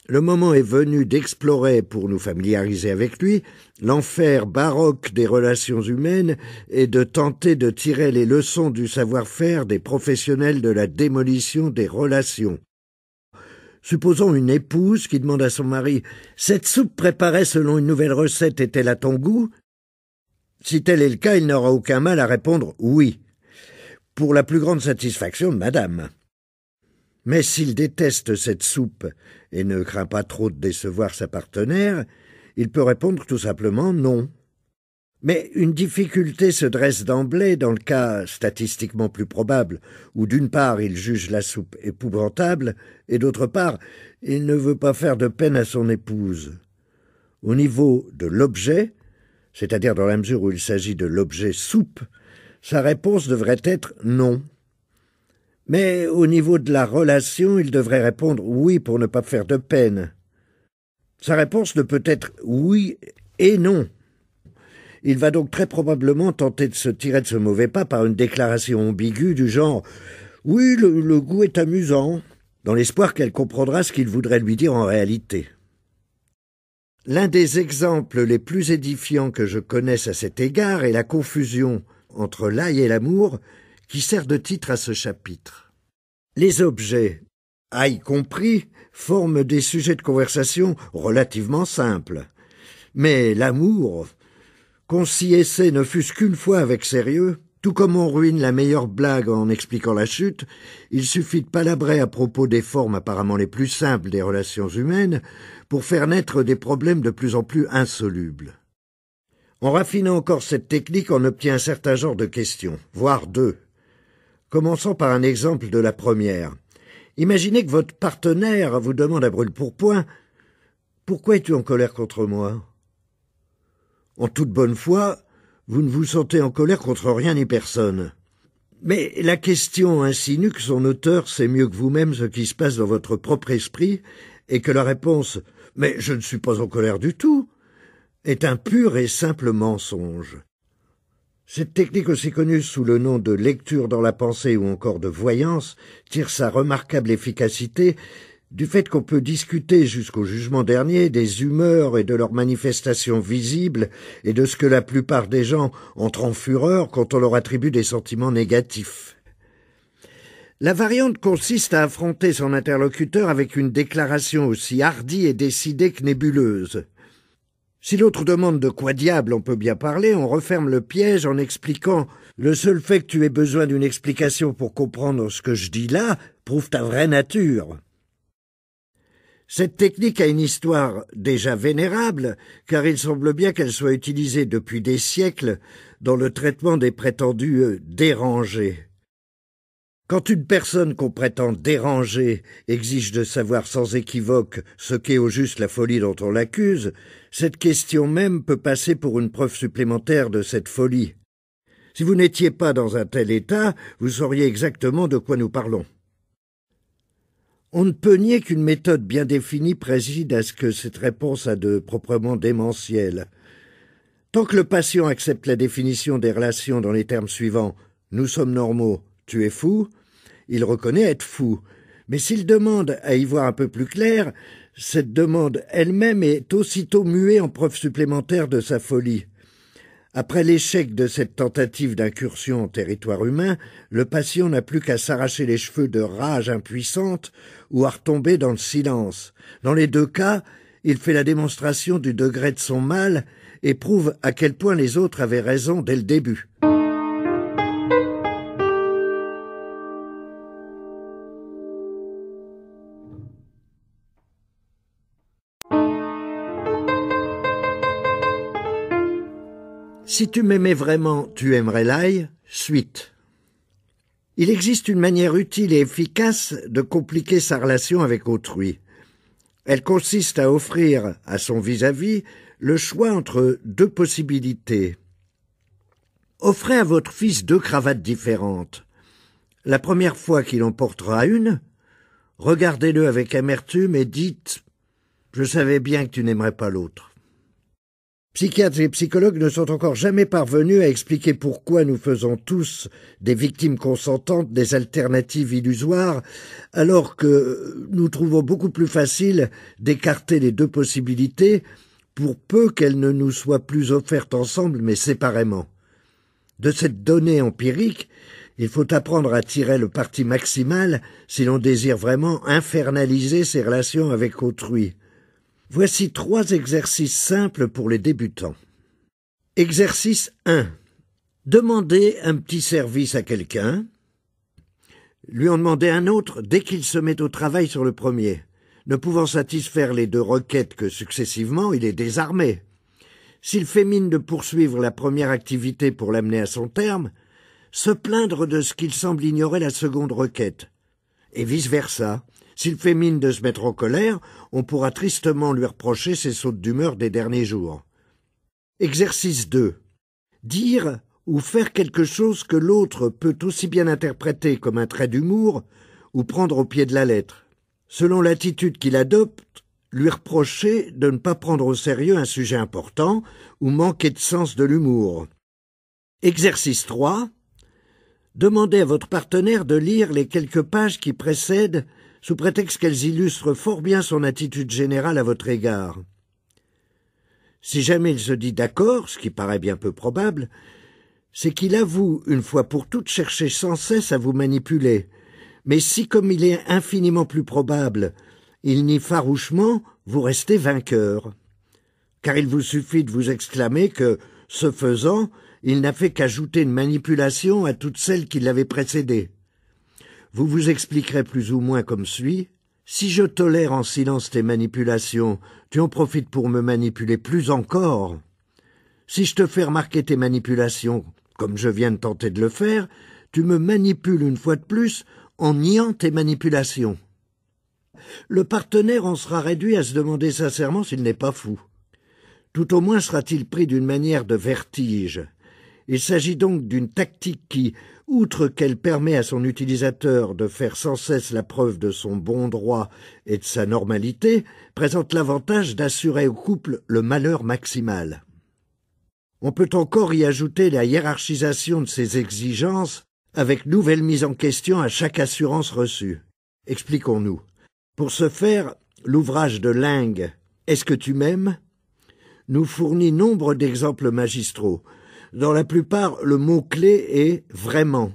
Le moment est venu d'explorer, pour nous familiariser avec lui, l'enfer baroque des relations humaines et de tenter de tirer les leçons du savoir-faire des professionnels de la démolition des relations. Supposons une épouse qui demande à son mari « Cette soupe préparée selon une nouvelle recette est-elle à ton goût ?» Si tel est le cas, il n'aura aucun mal à répondre « Oui », pour la plus grande satisfaction de madame. Mais s'il déteste cette soupe et ne craint pas trop de décevoir sa partenaire, il peut répondre tout simplement non. Mais une difficulté se dresse d'emblée dans le cas statistiquement plus probable, où d'une part il juge la soupe épouvantable, et d'autre part il ne veut pas faire de peine à son épouse. Au niveau de l'objet, c'est-à-dire dans la mesure où il s'agit de l'objet soupe, sa réponse devrait être non. Mais au niveau de la relation, il devrait répondre oui pour ne pas faire de peine. Sa réponse ne peut être oui et non. Il va donc très probablement tenter de se tirer de ce mauvais pas par une déclaration ambiguë du genre « Oui, le goût est amusant », dans l'espoir qu'elle comprendra ce qu'il voudrait lui dire en réalité. L'un des exemples les plus édifiants que je connaisse à cet égard est la confusion entre l'ail et l'amour qui sert de titre à ce chapitre. Les objets, ail compris, forment des sujets de conversation relativement simples. Mais l'amour, qu'on s'y essaie ne fût-ce qu'une fois avec sérieux, tout comme on ruine la meilleure blague en expliquant la chute, il suffit de palabrer à propos des formes apparemment les plus simples des relations humaines pour faire naître des problèmes de plus en plus insolubles. En raffinant encore cette technique, on obtient un certain genre de questions, voire deux. Commençons par un exemple de la première. Imaginez que votre partenaire vous demande à brûle-pourpoint « Pourquoi es-tu en colère contre moi ?» En toute bonne foi, vous ne vous sentez en colère contre rien ni personne. Mais la question insinue que son auteur sait mieux que vous-même ce qui se passe dans votre propre esprit et que la réponse « Mais je ne suis pas en colère du tout » est un pur et simple mensonge. Cette technique, aussi connue sous le nom de lecture dans la pensée ou encore de voyance, tire sa remarquable efficacité du fait qu'on peut discuter jusqu'au jugement dernier des humeurs et de leurs manifestations visibles et de ce que la plupart des gens entrent en fureur quand on leur attribue des sentiments négatifs. La variante consiste à affronter son interlocuteur avec une déclaration aussi hardie et décidée que nébuleuse. Si l'autre demande de quoi diable on peut bien parler, on referme le piège en expliquant « Le seul fait que tu aies besoin d'une explication pour comprendre ce que je dis là prouve ta vraie nature ». Cette technique a une histoire déjà vénérable, car il semble bien qu'elle soit utilisée depuis des siècles dans le traitement des prétendus dérangés. Quand une personne qu'on prétend déranger exige de savoir sans équivoque ce qu'est au juste la folie dont on l'accuse, cette question même peut passer pour une preuve supplémentaire de cette folie. Si vous n'étiez pas dans un tel état, vous sauriez exactement de quoi nous parlons. On ne peut nier qu'une méthode bien définie préside à ce que cette réponse a de proprement démentiel. Tant que le patient accepte la définition des relations dans les termes suivants « nous sommes normaux, tu es fou », il reconnaît être fou. Mais s'il demande à y voir un peu plus clair, cette demande elle-même est aussitôt muée en preuve supplémentaire de sa folie. Après l'échec de cette tentative d'incursion en territoire humain, le patient n'a plus qu'à s'arracher les cheveux de rage impuissante ou à retomber dans le silence. Dans les deux cas, il fait la démonstration du degré de son mal et prouve à quel point les autres avaient raison dès le début. Si tu m'aimais vraiment, tu aimerais l'ail. Suite. Il existe une manière utile et efficace de compliquer sa relation avec autrui. Elle consiste à offrir à son vis-à-vis le choix entre deux possibilités. Offrez à votre fils 2 cravates différentes. La première fois qu'il en portera une, regardez-le avec amertume et dites « Je savais bien que tu n'aimerais pas l'autre ». Psychiatres et psychologues ne sont encore jamais parvenus à expliquer pourquoi nous faisons tous des victimes consentantes des alternatives illusoires, alors que nous trouvons beaucoup plus facile d'écarter les 2 possibilités, pour peu qu'elles ne nous soient plus offertes ensemble mais séparément. De cette donnée empirique, il faut apprendre à tirer le parti maximal si l'on désire vraiment infernaliser ses relations avec autrui. Voici 3 exercices simples pour les débutants. Exercice 1. Demandez un petit service à quelqu'un. Lui en demander un autre dès qu'il se met au travail sur le premier. Ne pouvant satisfaire les 2 requêtes que successivement, il est désarmé. S'il fait mine de poursuivre la première activité pour l'amener à son terme, se plaindre de ce qu'il semble ignorer la seconde requête. Et vice-versa. S'il fait mine de se mettre en colère, on pourra tristement lui reprocher ses sautes d'humeur des derniers jours. Exercice 2. Dire ou faire quelque chose que l'autre peut aussi bien interpréter comme un trait d'humour ou prendre au pied de la lettre. Selon l'attitude qu'il adopte, lui reprocher de ne pas prendre au sérieux un sujet important ou manquer de sens de l'humour. Exercice 3. Demandez à votre partenaire de lire les quelques pages qui précèdent sous prétexte qu'elles illustrent fort bien son attitude générale à votre égard. Si jamais il se dit d'accord, ce qui paraît bien peu probable, c'est qu'il avoue une fois pour toutes chercher sans cesse à vous manipuler. Mais si, comme il est infiniment plus probable, il nie farouchement, vous restez vainqueur. Car il vous suffit de vous exclamer que, ce faisant, il n'a fait qu'ajouter une manipulation à toutes celles qui l'avaient précédée. Vous vous expliquerez plus ou moins comme suit. Si je tolère en silence tes manipulations, tu en profites pour me manipuler plus encore. Si je te fais remarquer tes manipulations, comme je viens de tenter de le faire, tu me manipules une fois de plus en niant tes manipulations. Le partenaire en sera réduit à se demander sincèrement s'il n'est pas fou. Tout au moins sera-t-il pris d'une manière de vertige. Il s'agit donc d'une tactique qui, outre qu'elle permet à son utilisateur de faire sans cesse la preuve de son bon droit et de sa normalité, présente l'avantage d'assurer au couple le malheur maximal. On peut encore y ajouter la hiérarchisation de ses exigences avec nouvelle mise en question à chaque assurance reçue. Expliquons-nous. Pour ce faire, l'ouvrage de Ling « Est-ce que tu m'aimes ?» nous fournit nombre d'exemples magistraux. Dans la plupart, le mot-clé est « vraiment »,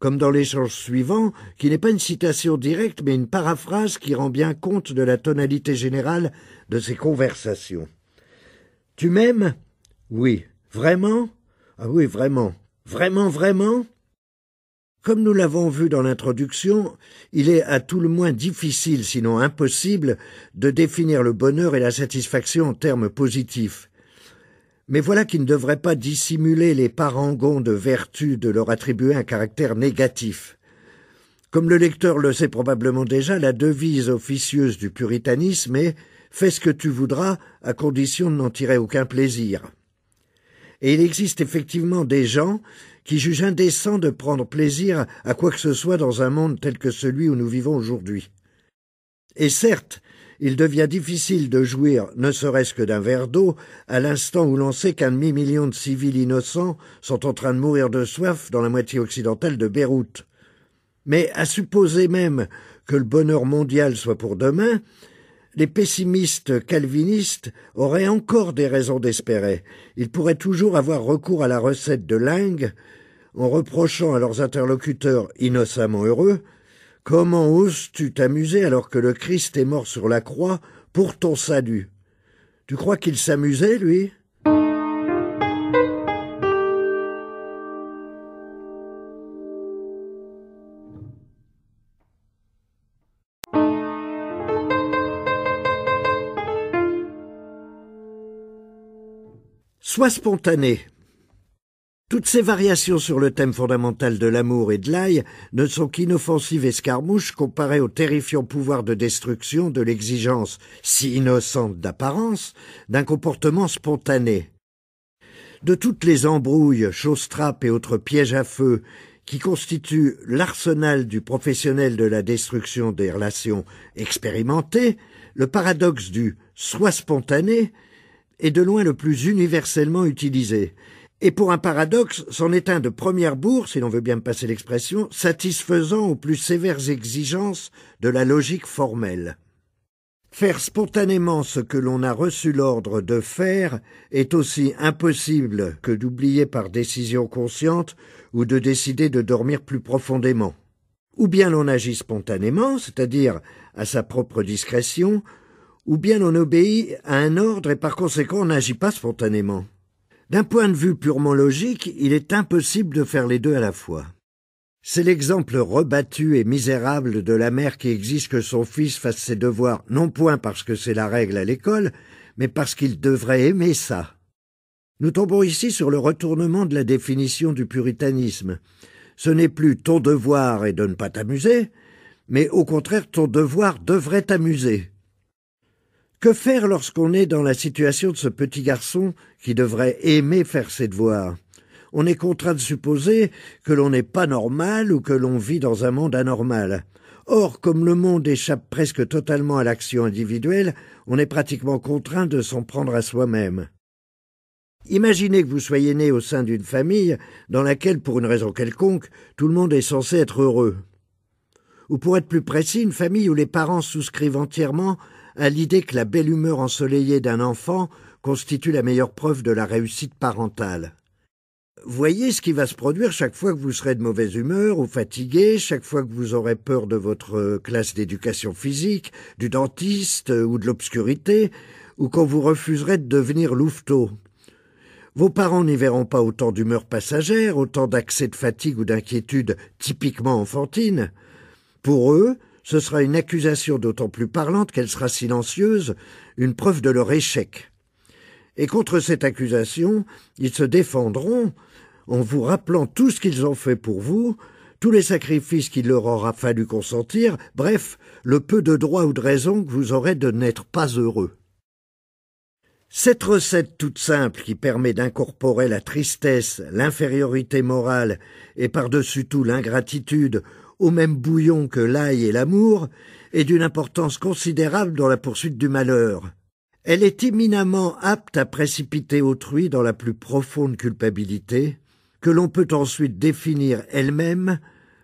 comme dans l'échange suivant, qui n'est pas une citation directe, mais une paraphrase qui rend bien compte de la tonalité générale de ces conversations. « Tu m'aimes ?»« Oui. Vraiment ?»« Ah oui, vraiment. Vraiment, vraiment ?» Comme nous l'avons vu dans l'introduction, il est à tout le moins difficile, sinon impossible, de définir le bonheur et la satisfaction en termes positifs. Mais voilà qui ne devrait pas dissimuler les parangons de vertu de leur attribuer un caractère négatif. Comme le lecteur le sait probablement déjà, la devise officieuse du puritanisme est « fais ce que tu voudras, à condition de n'en tirer aucun plaisir ». Et il existe effectivement des gens qui jugent indécent de prendre plaisir à quoi que ce soit dans un monde tel que celui où nous vivons aujourd'hui. Et certes, il devient difficile de jouir, ne serait-ce que d'un verre d'eau, à l'instant où l'on sait qu'un demi-million de civils innocents sont en train de mourir de soif dans la moitié occidentale de Beyrouth. Mais à supposer même que le bonheur mondial soit pour demain, les pessimistes calvinistes auraient encore des raisons d'espérer. Ils pourraient toujours avoir recours à la recette de Laing en reprochant à leurs interlocuteurs innocemment heureux « Comment oses-tu t'amuser alors que le Christ est mort sur la croix pour ton salut ?» Tu crois qu'il s'amusait, lui ? Sois spontané. Toutes ces variations sur le thème fondamental de l'amour et de l'ail ne sont qu'inoffensives escarmouches comparées au terrifiant pouvoir de destruction de l'exigence, si innocente d'apparence, d'un comportement spontané. De toutes les embrouilles, chausses-trappes et autres pièges à feu qui constituent l'arsenal du professionnel de la destruction des relations expérimentées, le paradoxe du « sois spontané » est de loin le plus universellement utilisé. Et pour un paradoxe, c'en est un de première bourre, si l'on veut bien me passer l'expression, satisfaisant aux plus sévères exigences de la logique formelle. Faire spontanément ce que l'on a reçu l'ordre de faire est aussi impossible que d'oublier par décision consciente ou de décider de dormir plus profondément. Ou bien l'on agit spontanément, c'est-à-dire à sa propre discrétion, ou bien l'on obéit à un ordre et par conséquent on n'agit pas spontanément. D'un point de vue purement logique, il est impossible de faire les deux à la fois. C'est l'exemple rebattu et misérable de la mère qui exige que son fils fasse ses devoirs, non point parce que c'est la règle à l'école, mais parce qu'il devrait aimer ça. Nous tombons ici sur le retournement de la définition du puritanisme. Ce n'est plus ton devoir est de ne pas t'amuser, mais au contraire ton devoir devrait t'amuser. Que faire lorsqu'on est dans la situation de ce petit garçon qui devrait aimer faire ses devoirs ? On est contraint de supposer que l'on n'est pas normal ou que l'on vit dans un monde anormal. Or, comme le monde échappe presque totalement à l'action individuelle, on est pratiquement contraint de s'en prendre à soi-même. Imaginez que vous soyez né au sein d'une famille dans laquelle, pour une raison quelconque, tout le monde est censé être heureux. Ou pour être plus précis, une famille où les parents souscrivent entièrement à l'idée que la belle humeur ensoleillée d'un enfant constitue la meilleure preuve de la réussite parentale. Voyez ce qui va se produire chaque fois que vous serez de mauvaise humeur ou fatigué, chaque fois que vous aurez peur de votre classe d'éducation physique, du dentiste ou de l'obscurité, ou quand vous refuserez de devenir louveteau. Vos parents n'y verront pas autant d'humeur passagère, autant d'accès de fatigue ou d'inquiétude typiquement enfantine. Pour eux, ce sera une accusation d'autant plus parlante qu'elle sera silencieuse, une preuve de leur échec. Et contre cette accusation, ils se défendront en vous rappelant tout ce qu'ils ont fait pour vous, tous les sacrifices qu'il leur aura fallu consentir, bref, le peu de droit ou de raison que vous aurez de n'être pas heureux. Cette recette toute simple qui permet d'incorporer la tristesse, l'infériorité morale et par-dessus tout l'ingratitude au même bouillon que l'ail et l'amour, est d'une importance considérable dans la poursuite du malheur. Elle est éminemment apte à précipiter autrui dans la plus profonde culpabilité, que l'on peut ensuite définir elle-même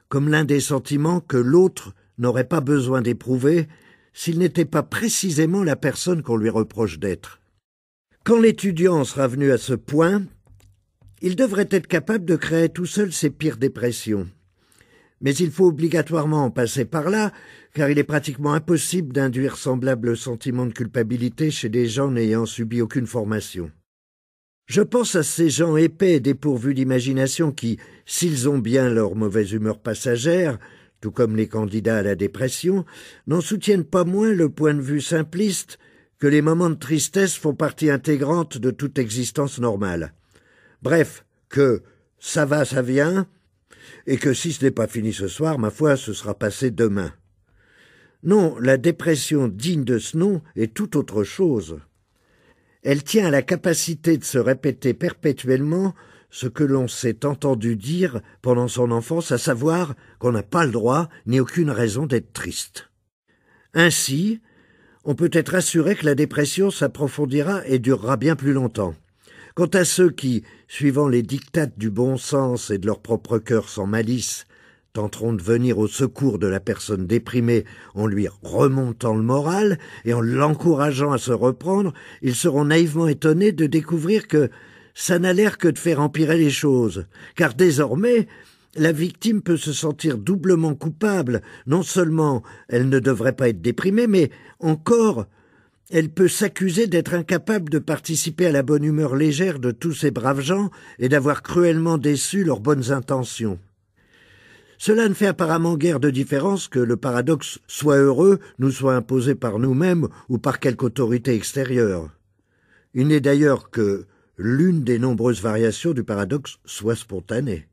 comme l'un des sentiments que l'autre n'aurait pas besoin d'éprouver s'il n'était pas précisément la personne qu'on lui reproche d'être. Quand l'étudiant sera venu à ce point, il devrait être capable de créer tout seul ses pires dépressions. Mais il faut obligatoirement en passer par là, car il est pratiquement impossible d'induire semblable sentiment de culpabilité chez des gens n'ayant subi aucune formation. Je pense à ces gens épais et dépourvus d'imagination qui, s'ils ont bien leur mauvaise humeur passagère, tout comme les candidats à la dépression, n'en soutiennent pas moins le point de vue simpliste que les moments de tristesse font partie intégrante de toute existence normale. Bref, que ça va, ça vient, et que si ce n'est pas fini ce soir, ma foi, ce sera passé demain. Non, la dépression digne de ce nom est tout autre chose. Elle tient à la capacité de se répéter perpétuellement ce que l'on s'est entendu dire pendant son enfance, à savoir qu'on n'a pas le droit ni aucune raison d'être triste. Ainsi, on peut être assuré que la dépression s'approfondira et durera bien plus longtemps. Quant à ceux qui, suivant les dictates du bon sens et de leur propre cœur sans malice, tenteront de venir au secours de la personne déprimée en lui remontant le moral et en l'encourageant à se reprendre, ils seront naïvement étonnés de découvrir que ça n'a l'air que de faire empirer les choses, car désormais, la victime peut se sentir doublement coupable. Non seulement elle ne devrait pas être déprimée, mais encore, elle peut s'accuser d'être incapable de participer à la bonne humeur légère de tous ces braves gens et d'avoir cruellement déçu leurs bonnes intentions. Cela ne fait apparemment guère de différence que le paradoxe soit heureux nous soit imposé par nous-mêmes ou par quelque autorité extérieure. Il n'est d'ailleurs que l'une des nombreuses variations du paradoxe soit spontanée.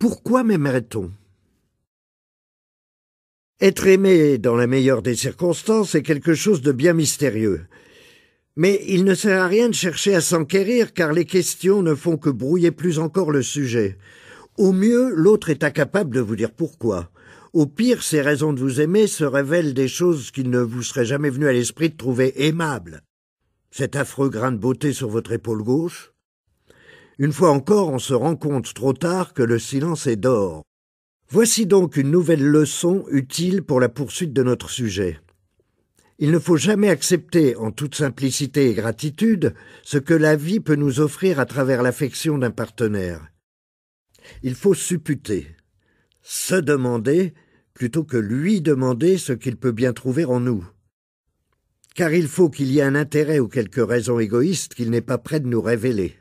Pourquoi m'aimerait-on ? Être aimé dans la meilleure des circonstances est quelque chose de bien mystérieux. Mais il ne sert à rien de chercher à s'enquérir, car les questions ne font que brouiller plus encore le sujet. Au mieux, l'autre est incapable de vous dire pourquoi. Au pire, ses raisons de vous aimer se révèlent des choses qu'il ne vous serait jamais venu à l'esprit de trouver aimables. Cet affreux grain de beauté sur votre épaule gauche ? Une fois encore, on se rend compte trop tard que le silence est d'or. Voici donc une nouvelle leçon utile pour la poursuite de notre sujet. Il ne faut jamais accepter, en toute simplicité et gratitude, ce que la vie peut nous offrir à travers l'affection d'un partenaire. Il faut supputer, se demander, plutôt que lui demander ce qu'il peut bien trouver en nous. Car il faut qu'il y ait un intérêt ou quelque raison égoïste qu'il n'est pas prêt de nous révéler.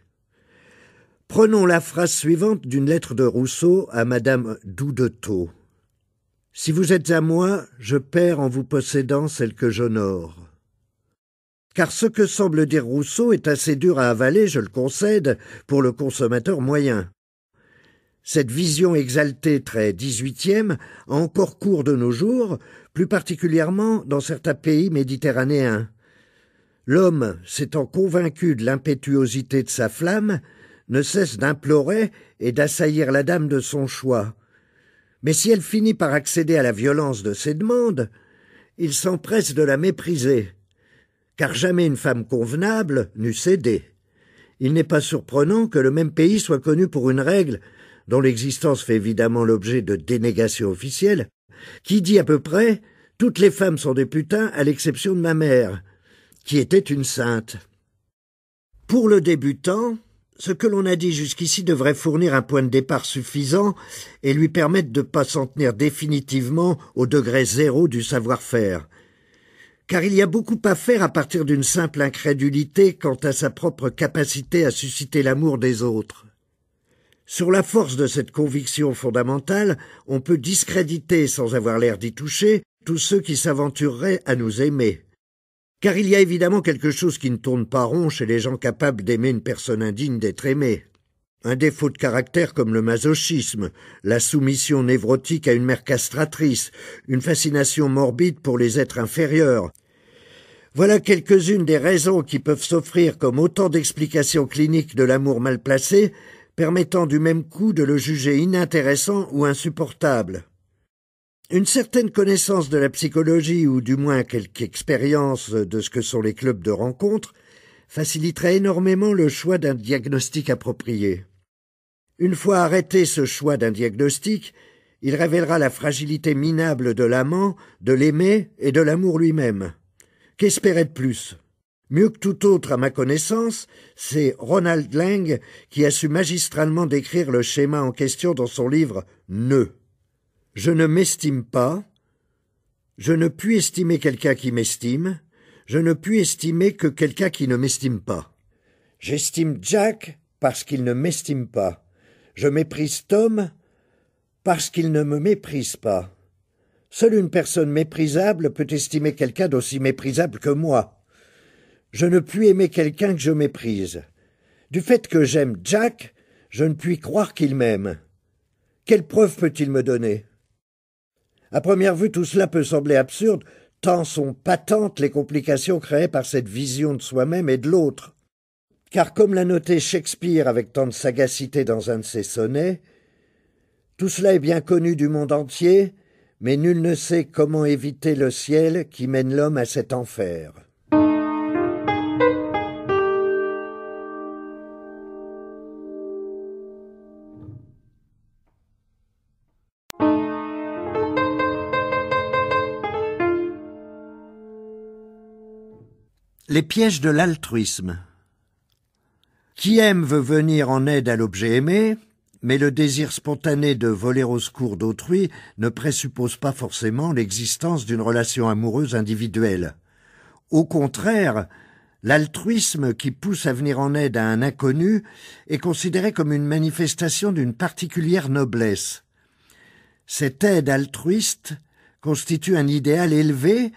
Prenons la phrase suivante d'une lettre de Rousseau à Madame Doudetot. « Si vous êtes à moi, je perds en vous possédant celle que j'honore. » Car ce que semble dire Rousseau est assez dur à avaler, je le concède, pour le consommateur moyen. Cette vision exaltée très 18e a encore cours de nos jours, plus particulièrement dans certains pays méditerranéens. L'homme, s'étant convaincu de l'impétuosité de sa flamme, ne cesse d'implorer et d'assaillir la dame de son choix. Mais si elle finit par accéder à la violence de ses demandes, il s'empresse de la mépriser, car jamais une femme convenable n'eût cédé. Il n'est pas surprenant que le même pays soit connu pour une règle, dont l'existence fait évidemment l'objet de dénégations officielles, qui dit à peu près « toutes les femmes sont des putains à l'exception de ma mère », qui était une sainte. Pour le débutant, ce que l'on a dit jusqu'ici devrait fournir un point de départ suffisant et lui permettre de ne pas s'en tenir définitivement au degré zéro du savoir-faire. Car il y a beaucoup à faire à partir d'une simple incrédulité quant à sa propre capacité à susciter l'amour des autres. Sur la force de cette conviction fondamentale, on peut discréditer, sans avoir l'air d'y toucher, tous ceux qui s'aventureraient à nous aimer. Car il y a évidemment quelque chose qui ne tourne pas rond chez les gens capables d'aimer une personne indigne d'être aimée. Un défaut de caractère comme le masochisme, la soumission névrotique à une mère castratrice, une fascination morbide pour les êtres inférieurs. Voilà quelques-unes des raisons qui peuvent s'offrir comme autant d'explications cliniques de l'amour mal placé, permettant du même coup de le juger inintéressant ou insupportable. Une certaine connaissance de la psychologie, ou du moins quelque expérience de ce que sont les clubs de rencontres, faciliterait énormément le choix d'un diagnostic approprié. Une fois arrêté ce choix d'un diagnostic, il révélera la fragilité minable de l'amant, de l'aimé et de l'amour lui-même. Qu'espérer de plus ? Mieux que tout autre à ma connaissance, c'est Ronald Lang qui a su magistralement décrire le schéma en question dans son livre « Nœud ». Je ne m'estime pas, je ne puis estimer quelqu'un qui m'estime, je ne puis estimer que quelqu'un qui ne m'estime pas. J'estime Jack parce qu'il ne m'estime pas. Je méprise Tom parce qu'il ne me méprise pas. Seule une personne méprisable peut estimer quelqu'un d'aussi méprisable que moi. Je ne puis aimer quelqu'un que je méprise. Du fait que j'aime Jack, je ne puis croire qu'il m'aime. Quelle preuve peut-il me donner? À première vue, tout cela peut sembler absurde, tant sont patentes les complications créées par cette vision de soi-même et de l'autre. Car comme l'a noté Shakespeare avec tant de sagacité dans un de ses sonnets, tout cela est bien connu du monde entier, mais nul ne sait comment éviter le ciel qui mène l'homme à cet enfer. Les pièges de l'altruisme. Qui aime veut venir en aide à l'objet aimé, mais le désir spontané de voler au secours d'autrui ne présuppose pas forcément l'existence d'une relation amoureuse individuelle. Au contraire, l'altruisme qui pousse à venir en aide à un inconnu est considéré comme une manifestation d'une particulière noblesse. Cette aide altruiste constitue un idéal élevé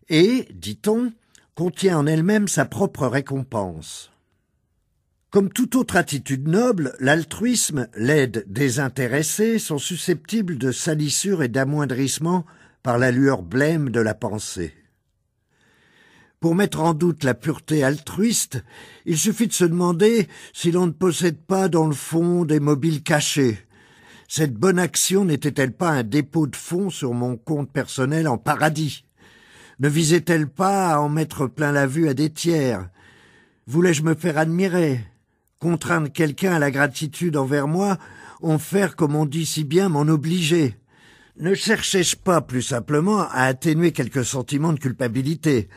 et, dit-on, contient en elle-même sa propre récompense. Comme toute autre attitude noble, l'altruisme, l'aide désintéressée sont susceptibles de salissure et d'amoindrissement par la lueur blême de la pensée. Pour mettre en doute la pureté altruiste, il suffit de se demander si l'on ne possède pas dans le fond des mobiles cachés. Cette bonne action n'était-elle pas un dépôt de fonds sur mon compte personnel en paradis? Ne visait-elle pas à en mettre plein la vue à des tiers? Voulais-je me faire admirer? Contraindre quelqu'un à la gratitude envers moi, en faire, comme on dit si bien, m'en obliger? Ne cherchais-je pas, plus simplement, à atténuer quelques sentiments de culpabilité?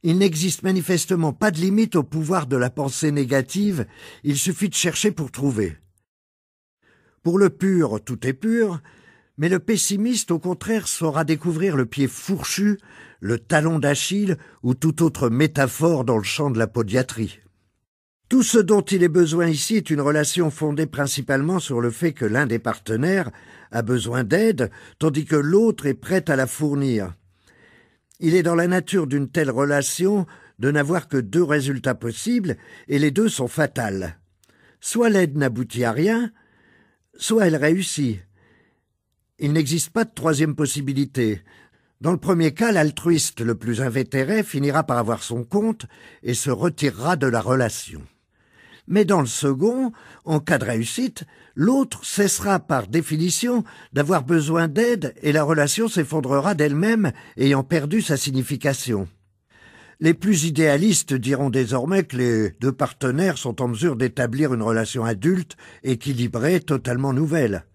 Il n'existe manifestement pas de limite au pouvoir de la pensée négative, il suffit de chercher pour trouver. Pour le pur, tout est pur, mais le pessimiste, au contraire, saura découvrir le pied fourchu, le talon d'Achille ou toute autre métaphore dans le champ de la podiatrie. Tout ce dont il est besoin ici est une relation fondée principalement sur le fait que l'un des partenaires a besoin d'aide, tandis que l'autre est prêt à la fournir. Il est dans la nature d'une telle relation de n'avoir que deux résultats possibles, et les deux sont fatals. Soit l'aide n'aboutit à rien, soit elle réussit. Il n'existe pas de troisième possibilité. Dans le premier cas, l'altruiste le plus invétéré finira par avoir son compte et se retirera de la relation. Mais dans le second, en cas de réussite, l'autre cessera par définition d'avoir besoin d'aide et la relation s'effondrera d'elle-même, ayant perdu sa signification. Les plus idéalistes diront désormais que les deux partenaires sont en mesure d'établir une relation adulte, équilibrée, totalement nouvelle.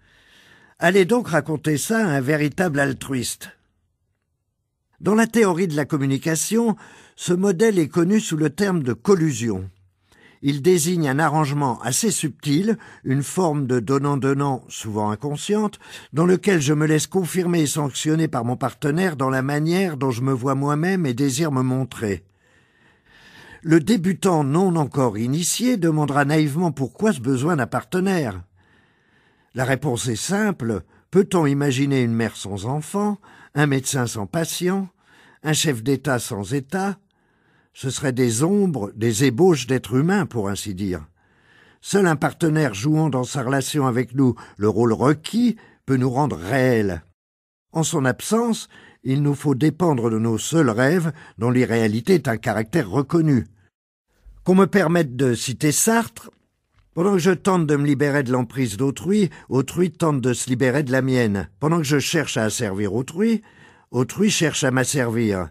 Allez donc raconter ça à un véritable altruiste. Dans la théorie de la communication, ce modèle est connu sous le terme de collusion. Il désigne un arrangement assez subtil, une forme de donnant-donnant, souvent inconsciente, dans lequel je me laisse confirmer et sanctionner par mon partenaire dans la manière dont je me vois moi-même et désire me montrer. Le débutant non encore initié demandera naïvement pourquoi ce besoin d'un partenaire. La réponse est simple. Peut-on imaginer une mère sans enfant, un médecin sans patient, un chef d'État sans État? Ce seraient des ombres, des ébauches d'êtres humains, pour ainsi dire. Seul un partenaire jouant dans sa relation avec nous le rôle requis peut nous rendre réels. En son absence, il nous faut dépendre de nos seuls rêves, dont l'irréalité est un caractère reconnu. Qu'on me permette de citer Sartre, pendant que je tente de me libérer de l'emprise d'autrui, autrui tente de se libérer de la mienne. Pendant que je cherche à asservir autrui, autrui cherche à m'asservir.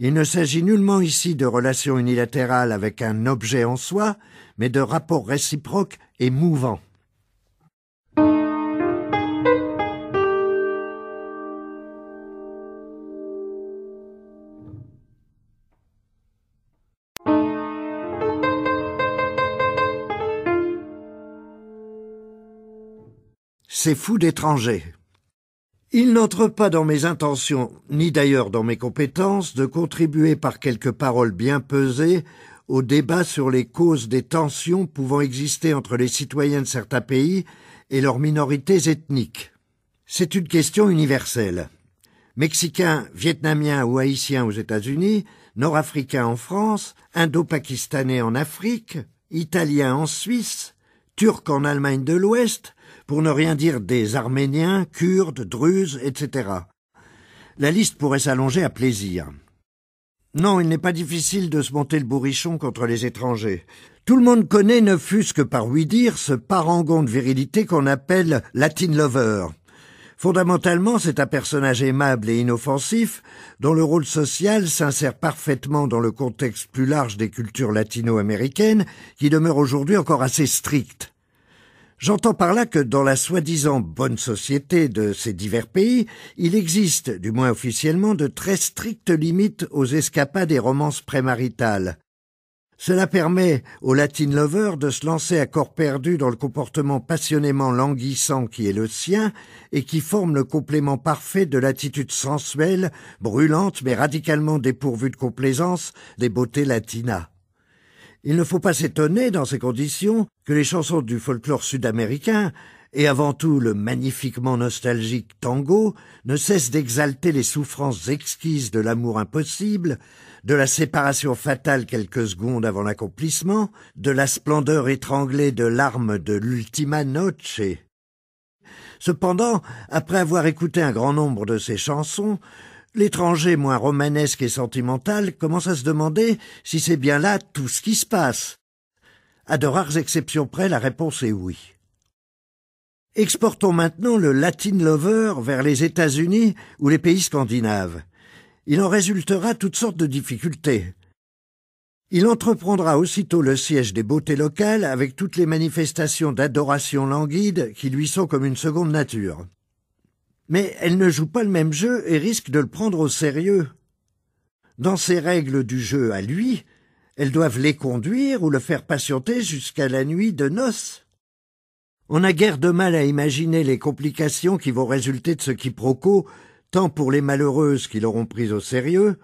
Il ne s'agit nullement ici de relations unilatérales avec un objet en soi, mais de rapports réciproques et mouvants. ces fous d'étrangers. Il n'entre pas dans mes intentions, ni d'ailleurs dans mes compétences, de contribuer par quelques paroles bien pesées au débat sur les causes des tensions pouvant exister entre les citoyens de certains pays et leurs minorités ethniques. C'est une question universelle. Mexicains, Vietnamiens ou Haïtiens aux États-Unis, Nord-Africains en France, Indo-Pakistanais en Afrique, Italiens en Suisse, Turcs en Allemagne de l'Ouest, pour ne rien dire des Arméniens, Kurdes, Druzes, etc. La liste pourrait s'allonger à plaisir. Non, il n'est pas difficile de se monter le bourrichon contre les étrangers. Tout le monde connaît, ne fût-ce que par ouï-dire, ce parangon de virilité qu'on appelle Latin Lover. Fondamentalement, c'est un personnage aimable et inoffensif, dont le rôle social s'insère parfaitement dans le contexte plus large des cultures latino-américaines, qui demeure aujourd'hui encore assez strict. J'entends par là que dans la soi-disant bonne société de ces divers pays, il existe, du moins officiellement, de très strictes limites aux escapades et romances prémaritales. Cela permet aux Latin lovers de se lancer à corps perdu dans le comportement passionnément languissant qui est le sien et qui forme le complément parfait de l'attitude sensuelle, brûlante mais radicalement dépourvue de complaisance des beautés latinas. Il ne faut pas s'étonner, dans ces conditions, que les chansons du folklore sud-américain, et avant tout le magnifiquement nostalgique tango, ne cessent d'exalter les souffrances exquises de l'amour impossible, de la séparation fatale quelques secondes avant l'accomplissement, de la splendeur étranglée de larmes de l'ultima noche. Cependant, après avoir écouté un grand nombre de ces chansons, l'étranger moins romanesque et sentimental commence à se demander si c'est bien là tout ce qui se passe. À de rares exceptions près, la réponse est oui. Exportons maintenant le Latin Lover vers les États-Unis ou les pays scandinaves. Il en résultera toutes sortes de difficultés. Il entreprendra aussitôt le siège des beautés locales avec toutes les manifestations d'adoration languide qui lui sont comme une seconde nature. Mais elle ne joue pas le même jeu et risque de le prendre au sérieux. Dans ses règles du jeu à lui, elles doivent les conduire ou le faire patienter jusqu'à la nuit de noces. On n'a guère de mal à imaginer les complications qui vont résulter de ce quiproquo, tant pour les malheureuses qui l'auront prise au sérieux,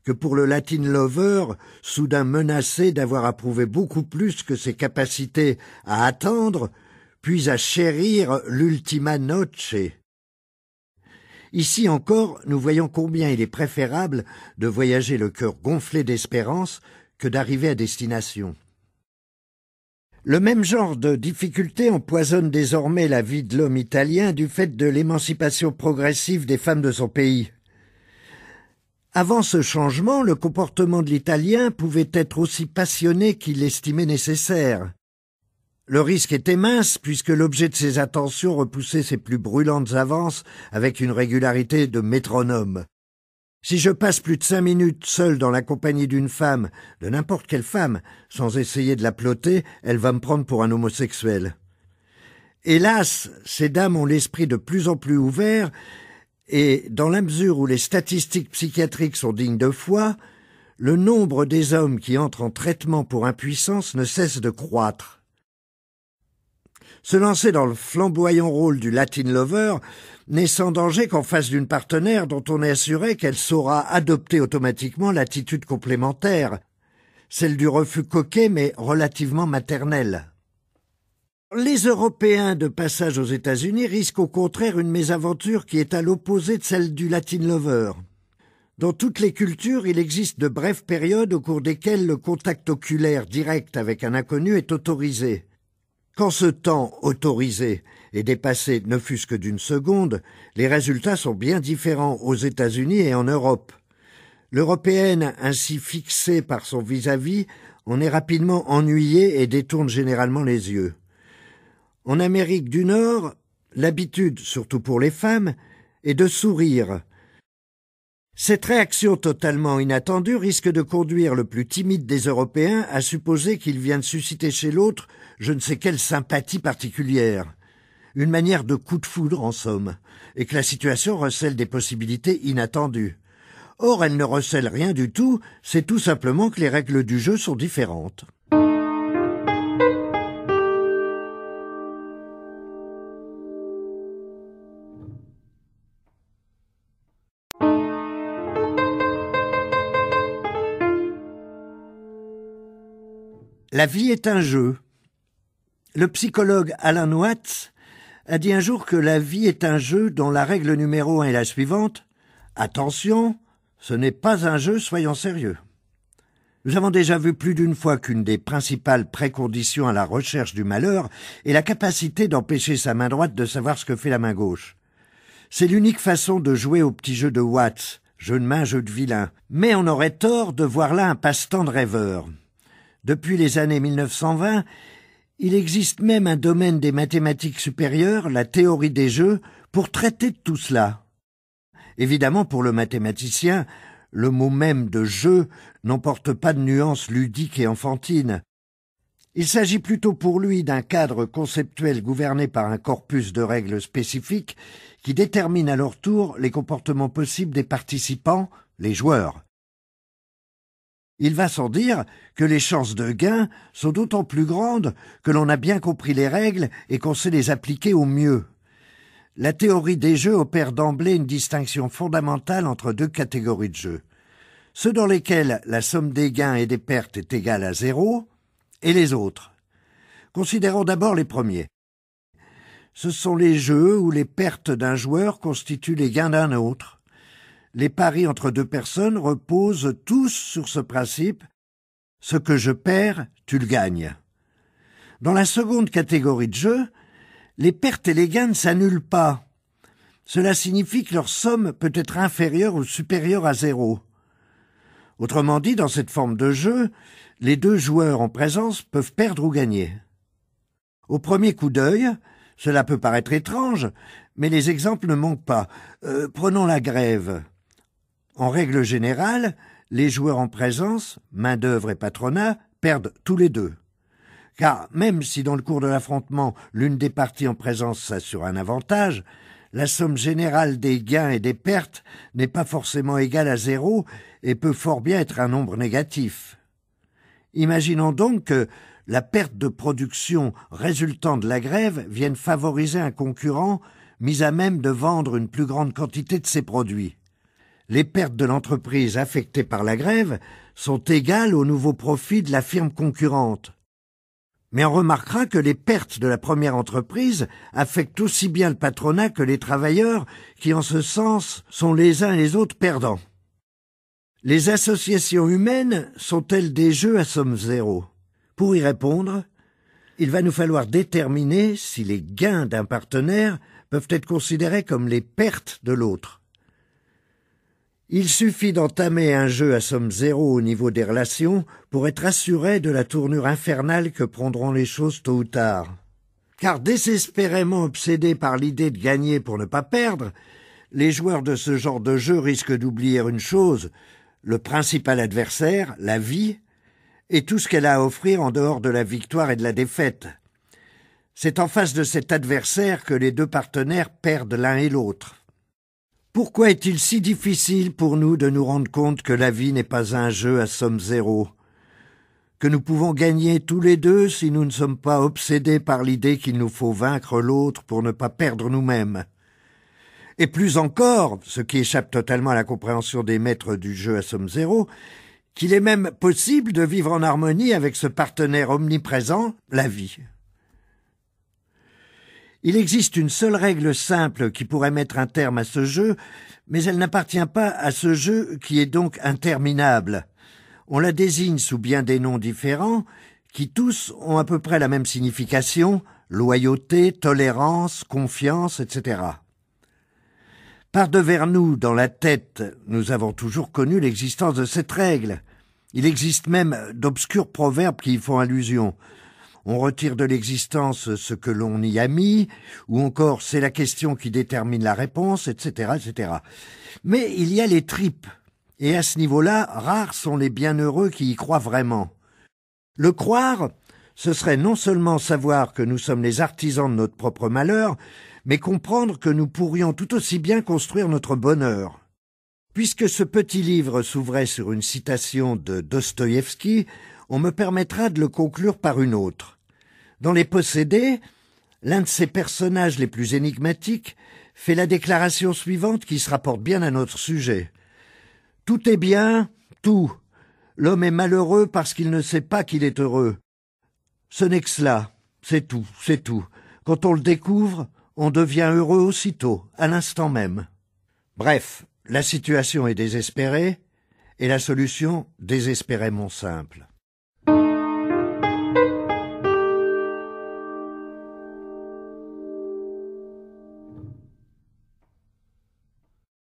que pour le Latin lover, soudain menacé d'avoir approuvé beaucoup plus que ses capacités à attendre, puis à chérir l'ultima noche. Ici encore, nous voyons combien il est préférable de voyager le cœur gonflé d'espérance que d'arriver à destination. Le même genre de difficulté empoisonne désormais la vie de l'homme italien du fait de l'émancipation progressive des femmes de son pays. Avant ce changement, le comportement de l'Italien pouvait être aussi passionné qu'il l'estimait nécessaire. Le risque était mince puisque l'objet de ses attentions repoussait ses plus brûlantes avances avec une régularité de métronome. Si je passe plus de 5 minutes seul dans la compagnie d'une femme, de n'importe quelle femme, sans essayer de la plotter, elle va me prendre pour un homosexuel. Hélas, ces dames ont l'esprit de plus en plus ouvert et, dans la mesure où les statistiques psychiatriques sont dignes de foi, le nombre des hommes qui entrent en traitement pour impuissance ne cesse de croître. Se lancer dans le flamboyant rôle du Latin lover n'est sans danger qu'en face d'une partenaire dont on est assuré qu'elle saura adopter automatiquement l'attitude complémentaire, celle du refus coquet mais relativement maternel. Les Européens de passage aux États-Unis risquent au contraire une mésaventure qui est à l'opposé de celle du Latin lover. Dans toutes les cultures, il existe de brèves périodes au cours desquelles le contact oculaire direct avec un inconnu est autorisé. Quand ce temps autorisé est dépassé ne fût-ce que d'une seconde, les résultats sont bien différents aux États-Unis et en Europe. L'Européenne, ainsi fixée par son vis-à-vis, en est rapidement ennuyée et détourne généralement les yeux. En Amérique du Nord, l'habitude, surtout pour les femmes, est de sourire. Cette réaction totalement inattendue risque de conduire le plus timide des Européens à supposer qu'il vient de susciter chez l'autre je ne sais quelle sympathie particulière, une manière de coup de foudre en somme, et que la situation recèle des possibilités inattendues. Or, elle ne recèle rien du tout, c'est tout simplement que les règles du jeu sont différentes. La vie est un jeu. Le psychologue Alan Watts a dit un jour que la vie est un jeu dont la règle numéro 1 est la suivante. Attention, ce n'est pas un jeu, soyons sérieux. Nous avons déjà vu plus d'une fois qu'une des principales préconditions à la recherche du malheur est la capacité d'empêcher sa main droite de savoir ce que fait la main gauche. C'est l'unique façon de jouer au petit jeu de Watts, jeu de main, jeu de vilain. Mais on aurait tort de voir là un passe-temps de rêveur. Depuis les années 1920, il existe même un domaine des mathématiques supérieures, la théorie des jeux, pour traiter de tout cela. Évidemment, pour le mathématicien, le mot même de jeu n'emporte pas de nuances ludiques et enfantines. Il s'agit plutôt pour lui d'un cadre conceptuel gouverné par un corpus de règles spécifiques qui détermine à leur tour les comportements possibles des participants, les joueurs. Il va sans dire que les chances de gain sont d'autant plus grandes que l'on a bien compris les règles et qu'on sait les appliquer au mieux. La théorie des jeux opère d'emblée une distinction fondamentale entre deux catégories de jeux. Ceux dans lesquels la somme des gains et des pertes est égale à 0, et les autres. Considérons d'abord les premiers. Ce sont les jeux où les pertes d'un joueur constituent les gains d'un autre. Les paris entre deux personnes reposent tous sur ce principe « ce que je perds, tu le gagnes ». Dans la seconde catégorie de jeux, les pertes et les gains ne s'annulent pas. Cela signifie que leur somme peut être inférieure ou supérieure à 0. Autrement dit, dans cette forme de jeu, les deux joueurs en présence peuvent perdre ou gagner. Au premier coup d'œil, cela peut paraître étrange, mais les exemples ne manquent pas. Prenons la grève. En règle générale, les joueurs en présence, main-d'œuvre et patronat, perdent tous les deux. Car même si dans le cours de l'affrontement, l'une des parties en présence s'assure un avantage, la somme générale des gains et des pertes n'est pas forcément égale à 0 et peut fort bien être un nombre négatif. Imaginons donc que la perte de production résultant de la grève vienne favoriser un concurrent mis à même de vendre une plus grande quantité de ses produits. Les pertes de l'entreprise affectée par la grève sont égales aux nouveaux profits de la firme concurrente. Mais on remarquera que les pertes de la première entreprise affectent aussi bien le patronat que les travailleurs, qui en ce sens sont les uns et les autres perdants. Les associations humaines sont-elles des jeux à somme 0 ? Pour y répondre, il va nous falloir déterminer si les gains d'un partenaire peuvent être considérés comme les pertes de l'autre. Il suffit d'entamer un jeu à somme 0 au niveau des relations pour être assuré de la tournure infernale que prendront les choses tôt ou tard. Car désespérément obsédés par l'idée de gagner pour ne pas perdre, les joueurs de ce genre de jeu risquent d'oublier une chose, le principal adversaire, la vie, et tout ce qu'elle a à offrir en dehors de la victoire et de la défaite. C'est en face de cet adversaire que les deux partenaires perdent l'un et l'autre. Pourquoi est-il si difficile pour nous de nous rendre compte que la vie n'est pas un jeu à somme 0, que nous pouvons gagner tous les deux si nous ne sommes pas obsédés par l'idée qu'il nous faut vaincre l'autre pour ne pas perdre nous-mêmes? Et plus encore, ce qui échappe totalement à la compréhension des maîtres du jeu à somme 0, qu'il est même possible de vivre en harmonie avec ce partenaire omniprésent, la vie. Il existe une seule règle simple qui pourrait mettre un terme à ce jeu, mais elle n'appartient pas à ce jeu qui est donc interminable. On la désigne sous bien des noms différents, qui tous ont à peu près la même signification, loyauté, tolérance, confiance, etc. Par devers nous, dans la tête, nous avons toujours connu l'existence de cette règle. Il existe même d'obscurs proverbes qui y font allusion. On retire de l'existence ce que l'on y a mis, ou encore c'est la question qui détermine la réponse, etc., etc. Mais il y a les tripes, et à ce niveau-là, rares sont les bienheureux qui y croient vraiment. Le croire, ce serait non seulement savoir que nous sommes les artisans de notre propre malheur, mais comprendre que nous pourrions tout aussi bien construire notre bonheur. Puisque ce petit livre s'ouvrait sur une citation de Dostoïevski, on me permettra de le conclure par une autre. Dans Les Possédés, l'un de ses personnages les plus énigmatiques fait la déclaration suivante qui se rapporte bien à notre sujet. « Tout est bien, tout. L'homme est malheureux parce qu'il ne sait pas qu'il est heureux. Ce n'est que cela, c'est tout, c'est tout. Quand on le découvre, on devient heureux aussitôt, à l'instant même. Bref, la situation est désespérée, et la solution désespérément simple.